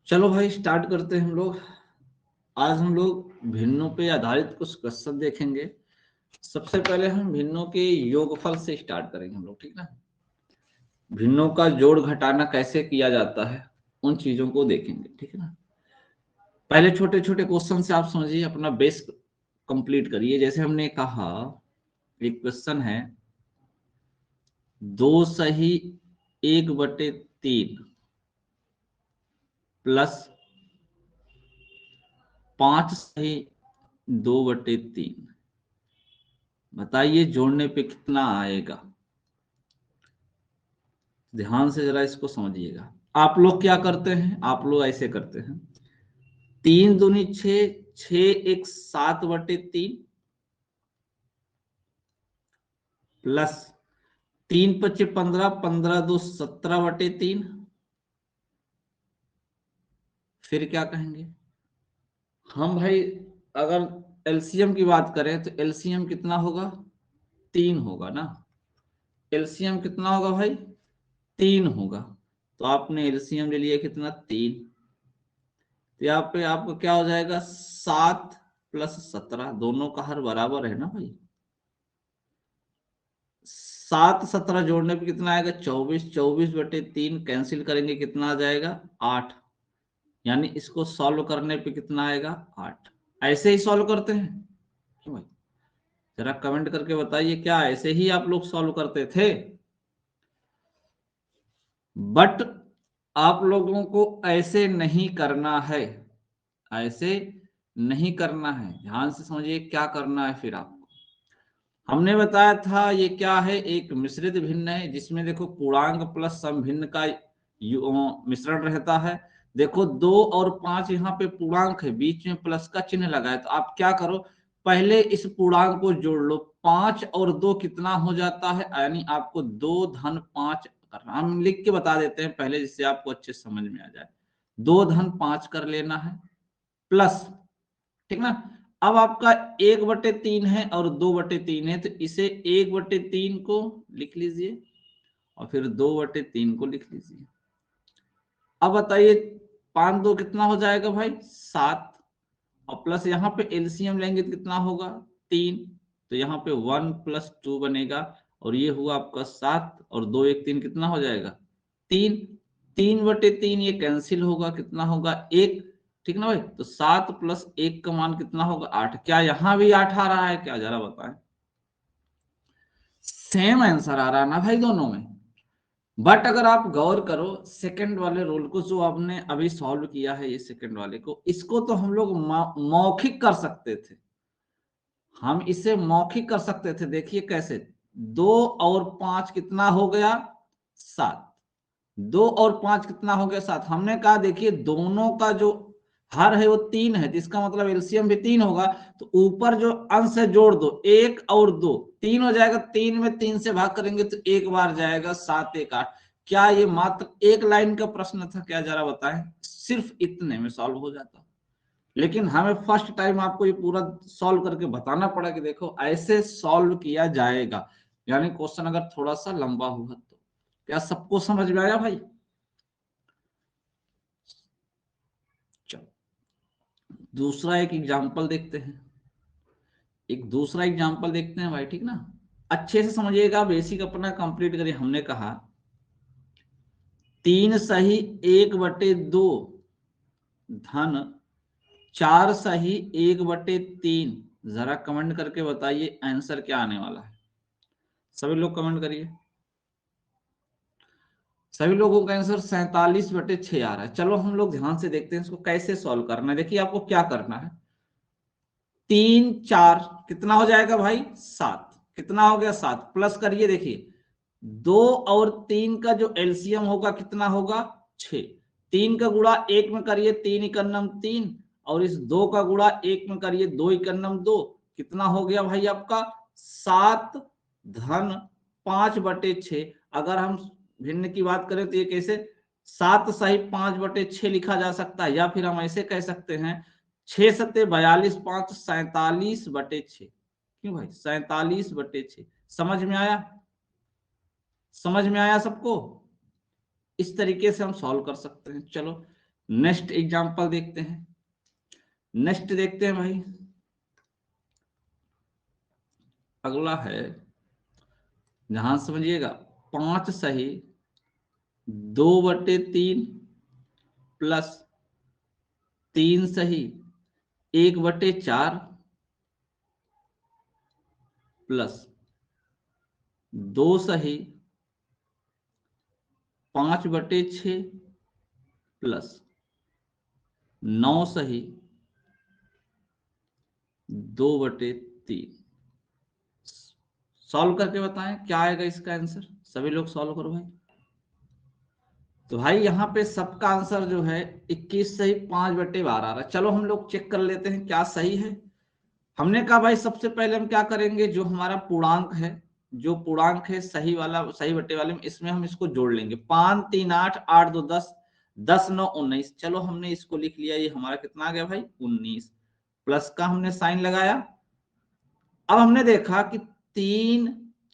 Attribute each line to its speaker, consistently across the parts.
Speaker 1: चलो भाई स्टार्ट करते हैं हम लोग। आज हम लोग भिन्नों पे आधारित कुछ क्वेश्चन देखेंगे। सबसे पहले हम भिन्नों के योगफल से स्टार्ट करेंगे हम लोग, ठीक ना। भिन्नों का जोड़ घटाना कैसे किया जाता है उन चीजों को देखेंगे, ठीक है ना। पहले छोटे छोटे क्वेश्चन से आप समझिए, अपना बेस कंप्लीट करिए। जैसे हमने कहा, एक क्वेश्चन है, 2 सही 1/3 प्लस 5 सही 2/3, बताइए जोड़ने पे कितना आएगा। ध्यान से जरा इसको समझिएगा। आप लोग क्या करते हैं, आप लोग ऐसे करते हैं, 3 दूनी 6, 6 × 1 = 7/3 प्लस 3 × 5 = 15, 15 × 2 = 17/3। फिर क्या कहेंगे हम भाई, अगर एलसीएम की बात करें तो एलसीएम कितना होगा, 3 होगा ना। एलसीएम कितना होगा भाई, 3 होगा। तो आपने एलसीएम ले लिया कितना, 3। तो यहाँ पे आपको क्या हो जाएगा, 7 + 17, दोनों का हर बराबर है ना भाई। 7 17 जोड़ने पे कितना आएगा, 24। 24/3 कैंसिल करेंगे, कितना आ जाएगा, 8। यानी इसको सॉल्व करने पे कितना आएगा, 8। ऐसे ही सॉल्व करते हैं क्यों भाई, जरा कमेंट करके बताइए, क्या ऐसे ही आप लोग सॉल्व करते थे। बट आप लोगों को ऐसे नहीं करना है, ऐसे नहीं करना है। ध्यान से समझिए क्या करना है। फिर आपको हमने बताया था ये क्या है, एक मिश्रित भिन्न है, जिसमें देखो पूर्णांक प्लस सम भिन्न का मिश्रण रहता है। देखो 2 और 5 यहाँ पे पूर्णांक है, बीच में प्लस का चिन्ह लगा है। तो आप क्या करो, पहले इस पूर्णांक को जोड़ लो। 5 और 2 कितना हो जाता है, यानी आपको 2 × 5 करना। हम लिख के बता देते हैं पहले, जिससे आपको अच्छे समझ में आ जाए। 2 × 5 कर लेना है, प्लस, ठीक ना। अब आपका 1/3 है और 2/3 है, तो इसे 1/3 को लिख लीजिए और फिर 2/3 को लिख लीजिए। अब बताइए 5 2 कितना हो जाएगा भाई, 7। और प्लस यहाँ पे एलसीएम लेंगे तो कितना होगा, 3। तो यहाँ पे 1 + 2 बनेगा, और ये हुआ आपका 7, और 2 1 3 कितना हो जाएगा, 3। 3/3 ये कैंसिल होगा, कितना होगा, 1, ठीक ना भाई। तो 7 + 1 का मान कितना होगा, 8। क्या यहाँ भी 8 आ रहा है क्या, जरा बताएं। सेम आंसर आ रहा है ना भाई दोनों में। बट अगर आप गौर करो सेकंड वाले रूल को, जो आपने अभी सॉल्व किया है, ये सेकंड वाले को, इसको तो हम लोग मौखिक कर सकते थे। हम इसे मौखिक कर सकते थे। देखिए कैसे, 2 और 5 कितना हो गया, 7। 2 और 5 कितना हो गया, 7। हमने कहा देखिए दोनों का जो हर है वो 3 है, जिसका मतलब एलसीएम भी 3 होगा। तो ऊपर जो अंश है जोड़ दो, 1 और 2, 3 हो जाएगा। 3 में 3 से भाग करेंगे तो एक बार जाएगा, 7 1 8। क्या ये मात्र एक लाइन का प्रश्न था क्या, जरा बताएं। सिर्फ इतने में सॉल्व हो जाता। लेकिन हमें फर्स्ट टाइम आपको ये पूरा सॉल्व करके बताना पड़ा कि देखो ऐसे सॉल्व किया जाएगा। यानी क्वेश्चन अगर थोड़ा सा लंबा हुआ तो। क्या सबको समझ में आया भाई। चलो दूसरा एक एग्जांपल देखते हैं, एक दूसरा एग्जांपल देखते हैं भाई, ठीक ना। अच्छे से समझिएगा, बेसिक अपना कंप्लीट करिए। हमने कहा 3 सही 1/2 धन 4 सही 1/3। जरा कमेंट करके बताइए आंसर क्या आने वाला है। सभी लोग कमेंट करिए। सभी लोगों का आंसर 47/6 आ रहा है। चलो हम लोग ध्यान से देखते हैं इसको कैसे सॉल्व करना है। देखिए आपको क्या करना है, 3 4 कितना हो जाएगा भाई, 7। कितना हो गया, 7। प्लस करिए, देखिए 2 और 3 का जो एलसीएम होगा कितना होगा, 6। 3 का गुणा 1 में करिए, 3 एकन्नम 3, और इस 2 का गुणा 1 में करिए, 2 एकन्नम 2। कितना हो गया भाई आपका, 7 धन 5/6। अगर हम भिन्न की बात करें तो ये कैसे, 7 सही 5/6 लिखा जा सकता है, या फिर हम ऐसे कह सकते हैं 6 सत्ते 42, 5 47/6। क्यों भाई, 47/6। समझ में आया, समझ में आया सबको। इस तरीके से हम सॉल्व कर सकते हैं। चलो नेक्स्ट एग्जांपल देखते हैं। नेक्स्ट देखते हैं भाई, अगला है, ध्यान समझिएगा, 5 सही 2/3 प्लस 3 सही 1/4 प्लस 2 सही 5/6 प्लस 9 सही 2/3। सॉल्व करके बताएं क्या आएगा इसका आंसर। सभी लोग सॉल्व करो भाई। तो भाई यहाँ पे सबका आंसर जो है 21 सही 5/12 आ रहा है। चलो हम लोग चेक कर लेते हैं क्या सही है। हमने कहा भाई सबसे पहले हम क्या करेंगे, जो हमारा पूर्णांक है, जो पूर्णांक है सही वाला, सही बट्टे वाले में, इसमें हम इसको जोड़ लेंगे। 5 3 8 8 2 10 10 9 19। चलो हमने इसको लिख लिया, ये हमारा कितना आ गया भाई 19। प्लस का हमने साइन लगाया। अब हमने देखा कि 3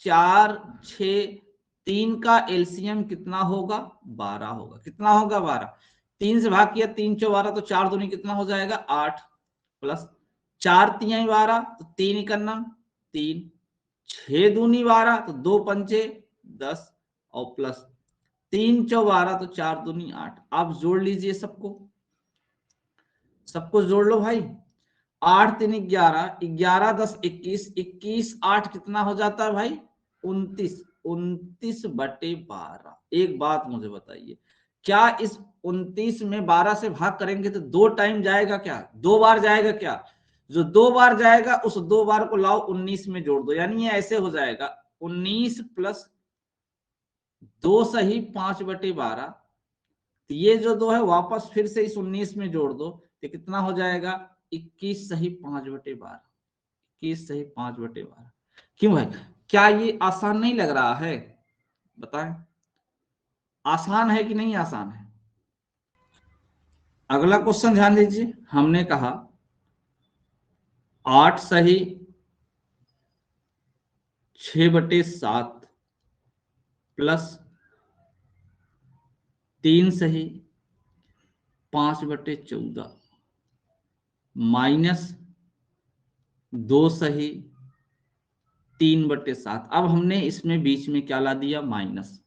Speaker 1: 4 6, 3 का एलसीएम कितना होगा 12 होगा। कितना होगा 12। 3 से भाग किया, 3 चौ 12, तो 4 दूनी कितना हो जाएगा 8 प्लस 4 तिहाई 12, तो 3 इकन्ना 3, 6 दूनी 12, तो 2 पंचे 10 और प्लस 3 चौ 12, तो 4 दूनी 8। आप जोड़ लीजिए सबको, सबको जोड़ लो भाई। 8 3 11, 11 10 21, 21 8 कितना हो जाता है भाई 29। 29/12। एक बात मुझे बताइए, क्या इस 29 में 12 से भाग करेंगे तो 2 टाइम जाएगा क्या, 2 बार जाएगा क्या। जो 2 बार जाएगा उस 2 बार को लाओ 19 में जोड़ दो, यानी ये ऐसे हो जाएगा 19 प्लस 2 सही 5/12। तो ये जो 2 है वापस फिर से इस 19 में जोड़ दो, तो कितना हो जाएगा 21 सही 5/12। 21 सही 5/12। क्यों भाई, क्या ये आसान नहीं लग रहा है, बताएं आसान है कि नहीं आसान है। अगला क्वेश्चन ध्यान दीजिए, हमने कहा 8 सही 6/7 प्लस 3 सही 5/14 माइनस 2 सही 3/7। अब हमने इसमें बीच में क्या ला दिया माइनस,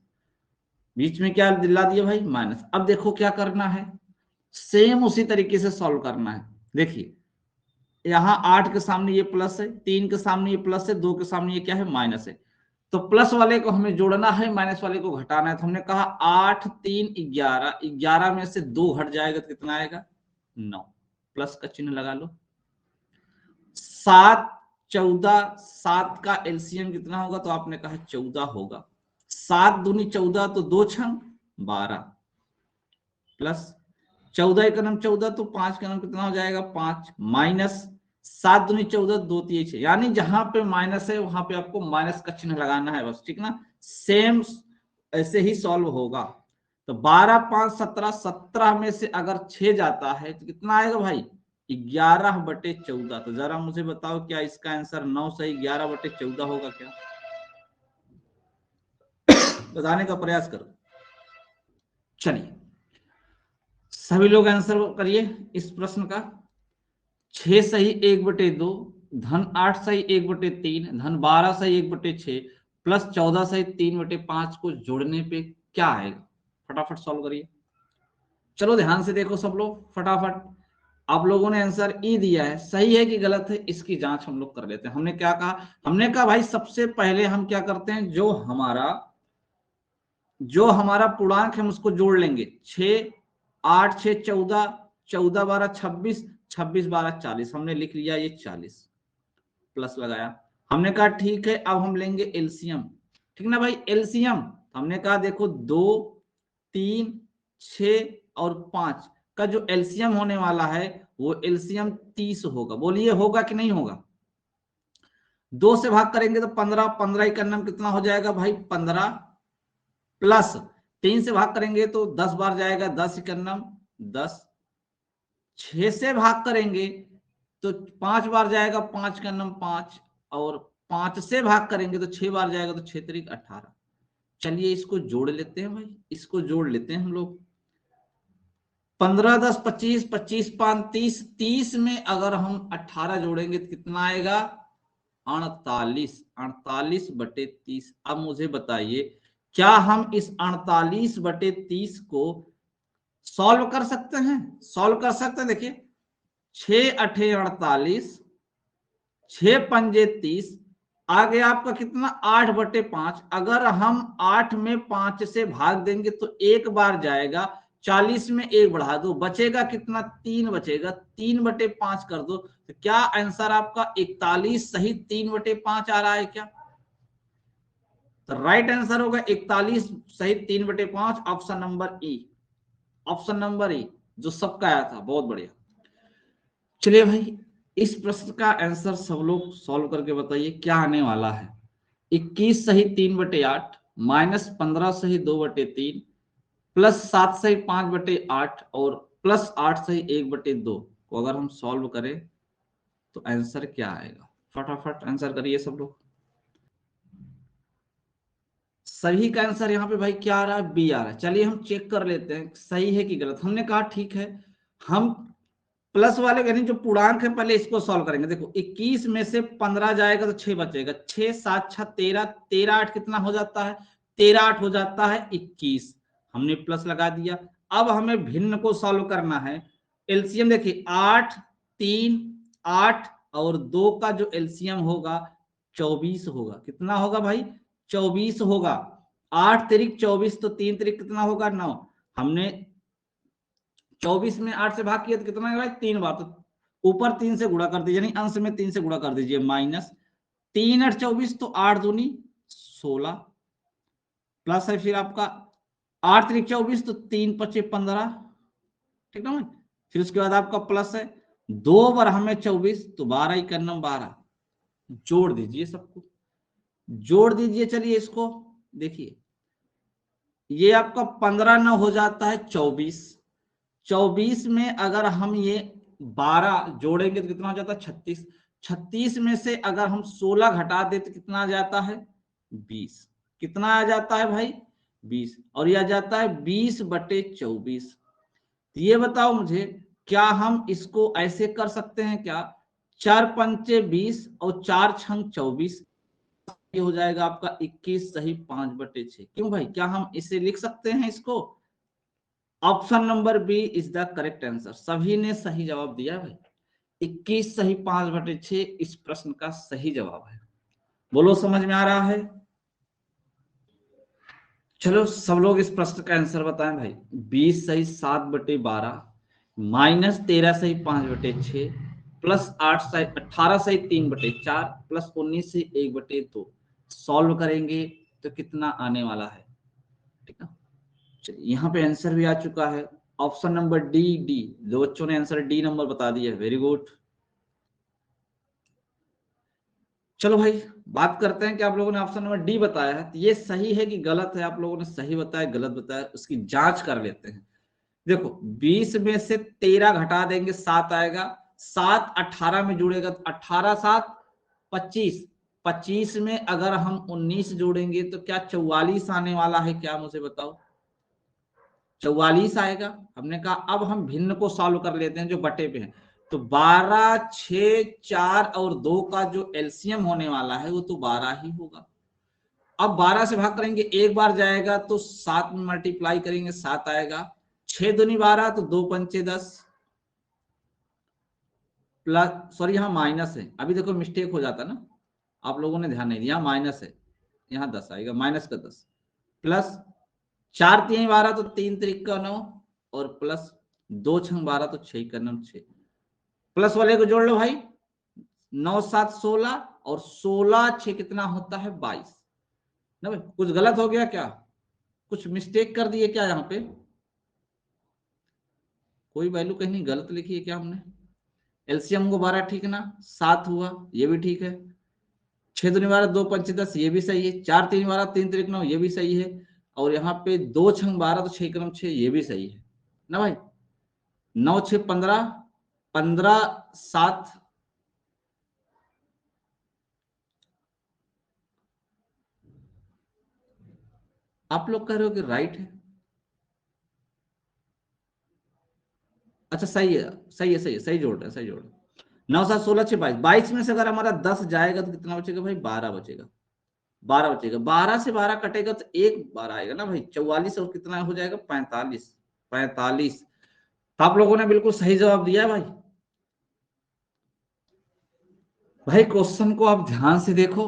Speaker 1: बीच में क्या ला दिया भाई माइनस। अब देखो क्या करना है, सेम उसी तरीके से सॉल्व करना है। देखिए यहाँ 8 के सामने ये प्लस है, 3 के सामने ये प्लस है, 2 के सामने ये क्या है माइनस है। तो प्लस वाले को हमें जोड़ना है, माइनस वाले को घटाना है। तो हमने कहा 8 3 11, 11 में से 2 घट जाएगा तो कितना आएगा 9। प्लस का चिन्ह लगा लो। 7 14, 7 का एलसीएम कितना होगा, तो आपने कहा 14 होगा। 7 दूनी 14, तो 2 छंग 12 प्लस 14 का नाम 14, तो 5 का नाम कितना हो जाएगा 5 माइनस 7 दूनी 14, 2 3 6। यानी जहां पे माइनस है वहां पे आपको माइनस का चिन्ह लगाना है बस, ठीक ना। सेम ऐसे ही सॉल्व होगा। तो 12 5 17, 17 में से अगर 6 जाता है तो कितना आएगा भाई 11/14। तो जरा मुझे बताओ क्या इसका आंसर 9 सही 11/14 होगा क्या, बताने का प्रयास करो। चलिए सभी लोग आंसर करिए इस प्रश्न का। 6 सही 1/2 धन 8 सही 1/3 धन 12 सही 1/6 प्लस 14 सही 3/5 को जोड़ने पे क्या आएगा, फटाफट सॉल्व करिए। चलो ध्यान से देखो सब लोग फटाफट। आप लोगों ने आंसर ई दिया है, सही है कि गलत है इसकी जांच हम लोग कर लेते हैं। हमने क्या कहा, हमने कहा भाई सबसे पहले हम क्या करते हैं, जो हमारा पूर्णांक है हम उसको जोड़ लेंगे। 6 8 6 14, 14 12 26, 26 12 40। हमने लिख लिया ये 40, प्लस लगाया। हमने कहा ठीक है अब हम लेंगे एलसीएम, ठीक ना भाई एलसीएम। हमने कहा देखो 2 3 6 और 5 का जो एलसीएम होने वाला है वो एलसीएम 30 होगा। बोलिए होगा कि नहीं होगा। 2 से भाग करेंगे तो 15, 15 का नाम कितना हो जाएगा भाई 15 प्लस 3 से भाग करेंगे तो 10 बार जाएगा 10 का नाम 10। 6 से भाग करेंगे तो 5 बार जाएगा 5 का नाम 5 और 5 से भाग करेंगे तो 6 बार जाएगा तो 6 3 18। चलिए इसको जोड़ लेते हैं भाई, इसको जोड़ लेते हैं हम लोग। 15 10 25, 25 5 30, 30 में अगर हम 18 जोड़ेंगे तो कितना आएगा? 48, 48/30। अब मुझे बताइए, क्या हम इस 48/30 को सॉल्व कर सकते हैं? सॉल्व कर सकते हैं। देखिए 6 अठे 48, 6 पंजे 30, आगे आपका कितना? 8/5। अगर हम 8 में 5 से भाग देंगे तो एक बार जाएगा, 40 में एक बढ़ा दो, बचेगा कितना? 3 बचेगा। 3/5 कर दो, तो क्या आंसर आपका 41 सही 3/5 आ रहा है क्या? तो राइट आंसर होगा 41 सही 3/5, ऑप्शन नंबर ई। ऑप्शन नंबर ई जो सबका आया था। बहुत बढ़िया। चलिए भाई, इस प्रश्न का आंसर सब लोग सॉल्व करके बताइए क्या आने वाला है। 21 सही 3/8, -15 सही 2/3, +7 सही 5/8 और +8 सही 1/2 को अगर हम सॉल्व करें तो आंसर क्या आएगा? फटाफट आंसर करिए सब लोग। सही का आंसर यहाँ पे भाई क्या आ रहा है? बी आ रहा है। चलिए हम चेक कर लेते हैं सही है कि गलत। हमने कहा ठीक है, हम प्लस वाले यानी जो पूर्णांक है पहले इसको सॉल्व करेंगे। देखो 21 में से 15 जाएगा तो 6 बचेगा, 6 7 6 13, 13 8 कितना हो जाता है? 13 8 हो जाता है 21। हमने प्लस लगा दिया। अब हमें भिन्न को सॉल्व करना है। एलसीएम देखिए 8 3 8 और 2 का जो एलसीएम होगा 24 होगा। कितना होगा भाई? 24 होगा। 8 तिरिक 24 तो 3 तिरिक कितना होगा? 9। हमने 24 में 8 से भाग किया तो कितना है? 3 बार। तो ऊपर 3 से गुणा कर दीजिए, यानी अंश में 3 से गुणा कर दीजिए। -3 8 24 तो 8 दूनी 16, प्लस है फिर आपका 8 तिरिक 24 तो 3 पचे 15, ठीक ना। फिर उसके बाद आपका प्लस है 2 बार हमें 24 तो 12 ही करना 12। जोड़ दीजिए सबको, जोड़ दीजिए। चलिए इसको देखिए, ये आपका 15 9 हो जाता है 24। 24 में अगर हम ये 12 जोड़ेंगे तो कितना हो जाता है? 36। 36 में से अगर हम 16 घटा दे तो कितना आ जाता है? 20। कितना आ जाता है भाई? 20। और यह आ जाता है 20/24। ये बताओ मुझे, क्या हम इसको ऐसे कर सकते हैं क्या? 4 पंचे 20 और 4 छंग 24, ये हो जाएगा आपका 21 सही 5/6। क्यों भाई, क्या हम इसे लिख सकते हैं इसको? Option number B is the correct answer. सभी ने सही जवाब दिया भाई। 21 सही 5/6 इस प्रश्न का सही जवाब है। बोलो समझ में आ रहा है? चलो सब लोग इस प्रश्न का आंसर बताएं भाई। 20 सही 7/12, -13 सही 5/6, +8 सही 18 सही 3/4, +19 सही 1/2। सॉल्व करेंगे तो कितना आने वाला है? ठीक है, यहाँ पे आंसर भी आ चुका है। Option number D. डी दो बच्चों ने आंसर डी नंबर बता दिया, वेरी गुड। चलो भाई, बात करते हैं कि आप लोगों ने ऑप्शन नंबर डी बताया है, तो ये सही है कि गलत है? आप लोगों ने सही बताया गलत बताया, उसकी जांच कर लेते हैं। देखो 20 में से 13 घटा देंगे 7 आएगा, 7 18 में जुड़ेगा तो 18 7 25, 25 में अगर हम 19 जोड़ेंगे तो क्या 44 आने वाला है क्या? मुझे बताओ। 44 आएगा। हमने कहा अब हम भिन्न को सॉल्व कर लेते हैं जो बटे पे है। तो 12 6 4 और 2 का जो एलसीएम होने वाला है वो तो 12 ही होगा। अब 12 से भाग करेंगे एक बार जाएगा तो 7 में मल्टीप्लाई करेंगे 7 आएगा। 6 दूनी 12 तो 2 पंचे 10, प्लस सॉरी यहाँ माइनस है, अभी देखो मिस्टेक हो जाता ना, आप लोगों ने ध्यान नहीं दिया, माइनस है, यहाँ 10 आएगा, माइनस का 10, प्लस 4 3 12 तो 3 3 का 9 और प्लस 2 6 12 तो 6 का 9 6, प्लस वाले को जोड़ लो भाई, 9 7 16 और 16 6 कितना होता है? 22 ना भाई। कुछ गलत हो गया क्या? कुछ मिस्टेक कर दिए क्या? यहाँ पे कोई वैल्यू कहीं नहीं गलत लिखी है क्या हमने? एलसीएम को 12 ठीक ना, 7 हुआ ये भी ठीक है, 6 दूनी 12 2 पंचे 10 ये भी सही है, 4 3 12 3 3 9 ये भी सही है, और यहाँ पे 2 6 12 तो 6 क्रम 6 ये भी सही है ना भाई। 9 6 15, 15 7, आप लोग कह रहे हो कि राइट है। अच्छा सही है, सही है, सही है, सही जोड़ रहे हैं, सही जोड़ रहे हैं। 9 7 16 6 22, 22 में से अगर हमारा 10 जाएगा तो कितना बचेगा भाई? 12 बचेगा। 12 बचेगा, 12 से 12 कटेगा तो एक बार आएगा ना भाई। 44 और कितना हो जाएगा? 45। 45। तो आप लोगों ने बिल्कुल सही जवाब दिया है भाई। भाई क्वेश्चन को आप ध्यान से देखो।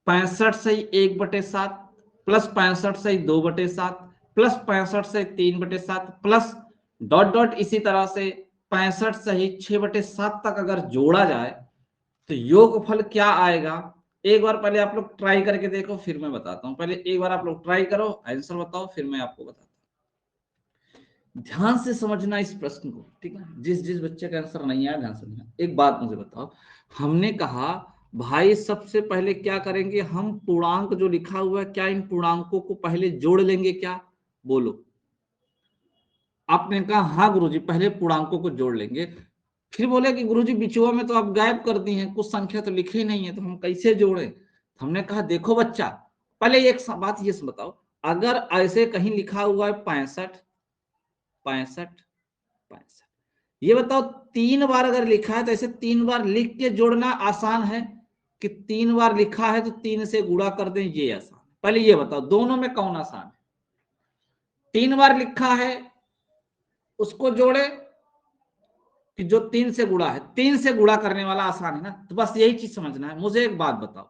Speaker 1: 65 सही 1/7 प्लस 65 सही 2/7 प्लस 65 सही 3/7 प्लस डॉट डॉट इसी तरह से 65 सही 6/7 तक अगर जोड़ा जाए तो योगफल क्या आएगा? एक बार पहले आप लोग ट्राई करके देखो, फिर मैं बताता हूं। पहले एक बार आप लोग ट्राई करो, आंसर बताओ, फिर मैं आपको बताता हूं। ध्यान से समझना इस प्रश्न को, ठीक है? जिस जिस बच्चे का आंसर नहीं आया ध्यान से समझना। एक बात मुझे बताओ, हमने कहा भाई सबसे पहले क्या करेंगे हम? पूर्णांक जो लिखा हुआ है, क्या इन पूर्णांकों को पहले जोड़ लेंगे क्या? बोलो। आपने कहा हाँ गुरुजी पहले पूर्णांकों को जोड़ लेंगे। फिर बोले कि गुरुजी बिचुआ में तो आप गायब कर दी हैं, कुछ संख्या तो लिखी नहीं है, तो हम कैसे जोड़े? हमने कहा देखो बच्चा, पहले एक बात ये बताओ, अगर ऐसे कहीं लिखा हुआ है 65 65 65, ये बताओ 3 बार अगर लिखा है तो ऐसे 3 बार लिख के जोड़ना आसान है कि 3 बार लिखा है तो 3 से गुणा कर दें ये आसान? पहले ये बताओ दोनों में कौन आसान है? 3 बार लिखा है उसको जोड़े कि जो 3 से गुणा है? 3 से गुणा करने वाला आसान है ना। तो बस यही चीज समझना है। मुझे एक बात बताओ,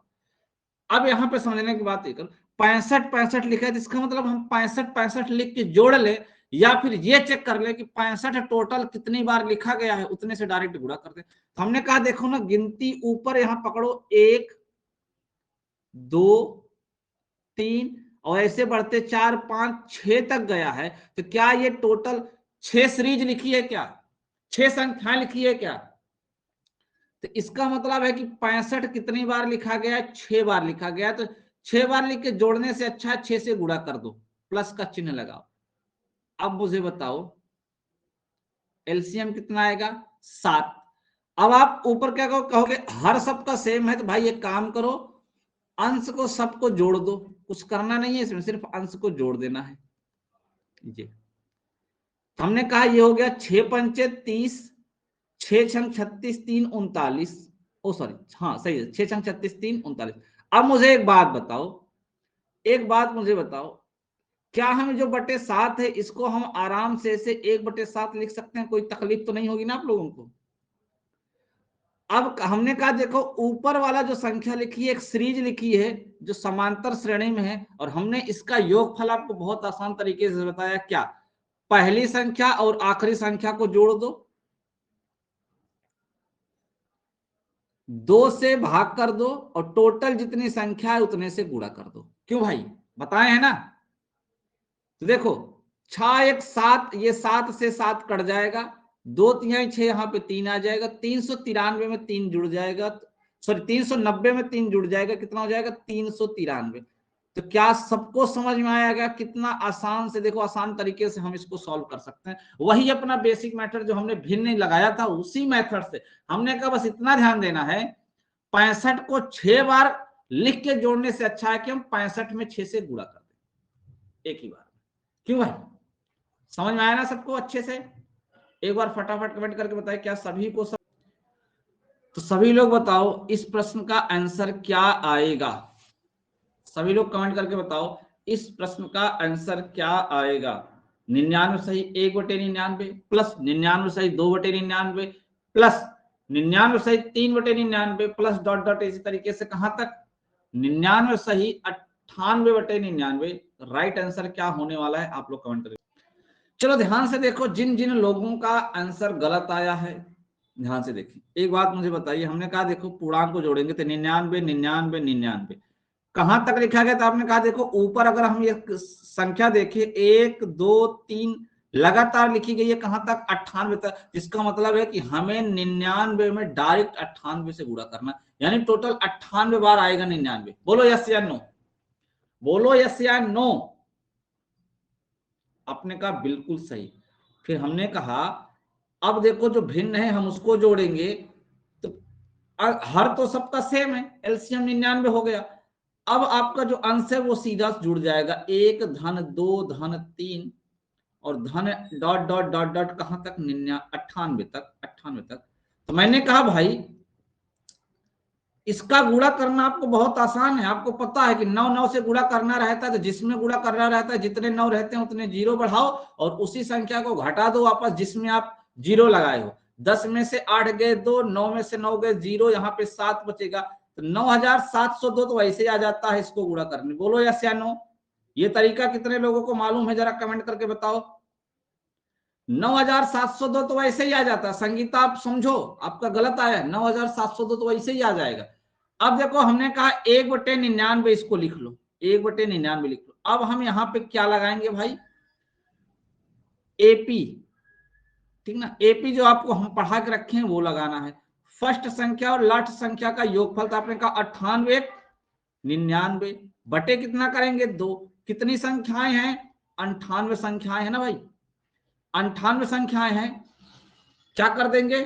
Speaker 1: अब यहां पे समझने की बात ये करो, 65 65 लिखा है तो इसका मतलब हम 65 65 लिख के जोड़ ले, या फिर ये चेक कर ले कि 65 टोटल कितनी बार लिखा गया है, उतने से डायरेक्ट गुणा कर दे। तो हमने कहा देखो ना, गिनती ऊपर यहां पकड़ो, 1 2 3 और ऐसे बढ़ते 4 5 6 तक गया है। तो क्या ये टोटल 6 सीरीज लिखी है क्या? 6 संख्याएं लिखी है क्या? तो इसका मतलब है कि 65 कितनी बार लिखा गया है? 6 बार लिखा गया। तो 6 बार लिख के जोड़ने से अच्छा है 6 से गुणा कर दो, प्लस का चिन्ह लगाओ। अब मुझे बताओ एलसीएम कितना आएगा? 7। अब आप ऊपर क्या कहोगे? हर सबका सेम है, तो भाई एक काम करो, अंश को सबको जोड़ दो। कुछ करना नहीं है इसमें, सिर्फ अंश को जोड़ देना है। ये हमने कहा ये हो गया 6 पंचे 30, 6 छंग 36 3 39। ओ सॉरी, हाँ सही है, 6 छंग 36 3 39। अब मुझे एक बात बताओ, एक बात मुझे बताओ, क्या हम जो बटे 7 है इसको हम आराम से 1/7 लिख सकते हैं? कोई तकलीफ तो नहीं होगी ना आप लोगों को? अब हमने कहा देखो ऊपर वाला जो संख्या लिखी है एक सीरीज लिखी है जो समांतर श्रेणी में है, और हमने इसका योगफल आपको बहुत आसान तरीके से बताया। क्या? पहली संख्या और आखिरी संख्या को जोड़ दो, 2 से भाग कर दो, और टोटल जितनी संख्या है उतने से गुणा कर दो। क्यों भाई? बताए है ना? तो देखो 6 1 7, ये 7 से 7 कट जाएगा, 2 3 6, यहाँ पे 3 आ जाएगा, 393 में 3 जुड़ जाएगा, सॉरी 390 में 3 जुड़ जाएगा, कितना हो जाएगा? 393। तो क्या सबको समझ में आएगा कितना आसान से? देखो आसान तरीके से हम इसको सॉल्व कर सकते हैं। वही अपना बेसिक मेथड जो हमने भिन्न लगाया था, उसी मेथड से हमने कहा बस इतना ध्यान देना है, 65 को 6 बार लिख के जोड़ने से अच्छा है कि हम 65 में 6 से गुणा कर दें एक ही बार। क्यों भाई? समझ में आया ना सबको अच्छे से? एक बार फटाफट कमेंट करके बताए क्या सभी को तो सभी लोग बताओ इस प्रश्न का आंसर क्या आएगा? सभी लोग कमेंट करके बताओ इस प्रश्न का आंसर क्या आएगा? 99 सही 1/99 प्लस 99 सही 2/99 प्लस 99 सही 3/99 प्लस डॉट डॉट इसी तरीके से कहां तक? 99 सही 98/99। राइट आंसर क्या होने वाला है आप लोग कमेंट करें। चलो ध्यान से देखो, जिन जिन लोगों का आंसर गलत आया है ध्यान से देखिए। एक बात मुझे बताइए, हमने कहा देखो पूर्णांक को जोड़ेंगे तो 99 99 99 कहां तक लिखा गया? तो आपने कहा देखो ऊपर अगर हम ये संख्या देखिए 1 2 3 लगातार लिखी गई है, कहां तक? 98 तक। इसका मतलब है कि हमें 99 में डायरेक्ट 98 से गुणा करना, यानी टोटल 98 बार आएगा 99। बोलो यस या नो, बोलो यस या नो। आपने कहा बिल्कुल सही। फिर हमने कहा अब देखो जो भिन्न है हम उसको जोड़ेंगे, तो हर तो सबका सेम है, एलसीएम 99 हो गया। अब आपका जो अंश है वो सीधा जुड़ जाएगा, 1 धन 2 धन 3 और धन डॉट डॉट डॉट डॉट कहां तक, 98 तक, 98 तक। तो मैंने कहा भाई इसका गुणा करना आपको बहुत आसान है, आपको पता है कि 9 9 से गुणा करना रहता है, तो जिसमें गुणा करना रहता है जितने 9 रहते हैं उतने जीरो बढ़ाओ और उसी संख्या को घटा दो वापस जिसमें आप जीरो लगाए हो। 10 में से 8 गए 2, 9 में से 9 गए 0, यहाँ पे 7 बचेगा, तो 9702 तो वैसे ही आ जाता है इसको गुणा करने। बोलो यस या नो। ये तरीका कितने लोगों को मालूम है, जरा कमेंट करके बताओ। 9702 तो वैसे ही आ जाता है। संगीता आप समझो आपका गलत आया, 9702 तो वैसे ही आ जाएगा। अब देखो हमने कहा 1/99 इसको लिख लो, 1/99 लिख लो। अब हम यहाँ पे क्या लगाएंगे भाई, एपी, ठीक ना, एपी जो आपको हम पढ़ा के रखे हैं वो लगाना है। फर्स्ट संख्या और लास्ट संख्या का योगफल, तो आपने कहा 98 99 बटे कितना करेंगे 2, कितनी संख्याएं हैं 98 संख्याएं है ना भाई, 98 संख्याएं हैं, क्या कर देंगे,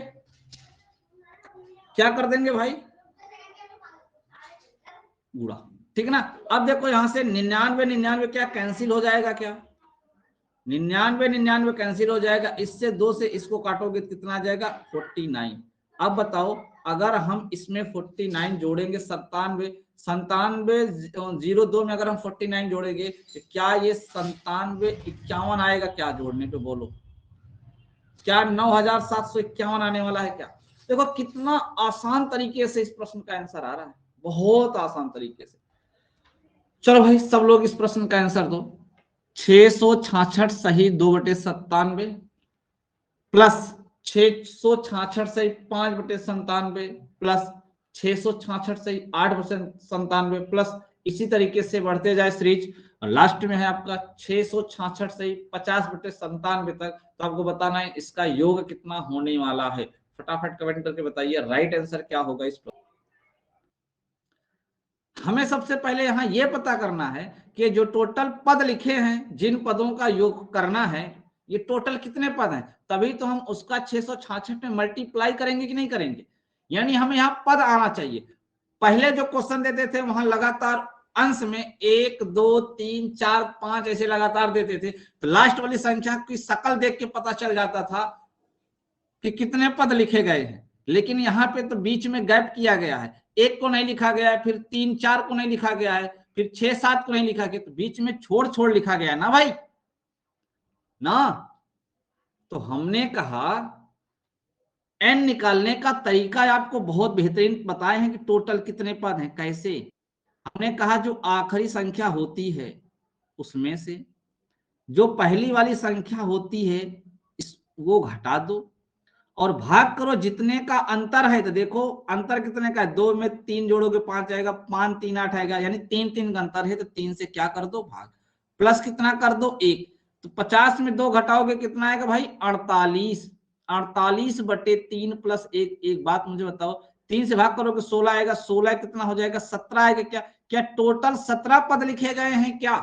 Speaker 1: क्या कर देंगे भाई, गुणा, ठीक ना। अब देखो यहां से 99 99 क्या कैंसिल हो जाएगा, क्या 99 99 कैंसिल हो जाएगा, इससे 2 से इसको काटोगे तो कितना आ जाएगा 49। अब बताओ अगर हम इसमें 49 जोड़ेंगे, 97 02 में अगर हम 49 जोड़ेंगे तो क्या ये 9751 आएगा क्या जोड़ने पे, बोलो क्या 9751 आने वाला है क्या। देखो कितना आसान तरीके से इस प्रश्न का आंसर आ रहा है, बहुत आसान तरीके से। चलो भाई सब लोग इस प्रश्न का आंसर दो। 666 सही 2/97 प्लस 666 सही 5/97 प्लस 666 सही 8/97 प्लस इसी तरीके से बढ़ते जाए सीरीज, और लास्ट में है आपका 666 सही 50/97 तक। तो आपको बताना है इसका योग कितना होने वाला है। फटाफट कमेंट करके बताइए राइट आंसर क्या होगा इस पर। हमें सबसे पहले यहां यह पता करना है कि जो टोटल पद लिखे हैं, जिन पदों का योग करना है, ये टोटल कितने पद हैं, तभी तो हम उसका 666 में मल्टीप्लाई करेंगे कि नहीं करेंगे। यानी हमें यहां पद आना चाहिए। पहले जो क्वेश्चन देते थे वहां लगातार अंश में 1 2 3 4 5 ऐसे लगातार देते थे, तो लास्ट वाली संख्या की शकल देख के पता चल जाता था कि कितने पद लिखे गए हैं। लेकिन यहाँ पे तो बीच में गैप किया गया है, 1 को नहीं लिखा गया है, फिर 3 4 को नहीं लिखा गया है, फिर 6 7 को नहीं लिखा गया, तो बीच में छोड़ छोड़ लिखा गया ना भाई ना। तो हमने कहा एन निकालने का तरीका आपको बहुत बेहतरीन बताए हैं कि टोटल कितने पद हैं कैसे। हमने कहा जो आखिरी संख्या होती है उसमें से जो पहली वाली संख्या होती है वो घटा दो और भाग करो जितने का अंतर है। तो देखो अंतर कितने का है, 2 में 3 जोड़ोगे 5 आएगा, 5 3 8 आएगा, यानी 3 3 का अंतर है, तो 3 से क्या कर दो भाग, प्लस कितना कर दो 1, तो 50 में 2 घटाओगे कितना आएगा भाई 48, 48/3 प्लस 1। एक बात मुझे बताओ 3 से भाग करोगे 16 आएगा, 16 कितना हो जाएगा 17 आएगा, क्या क्या टोटल 17 पद लिखे गए हैं क्या,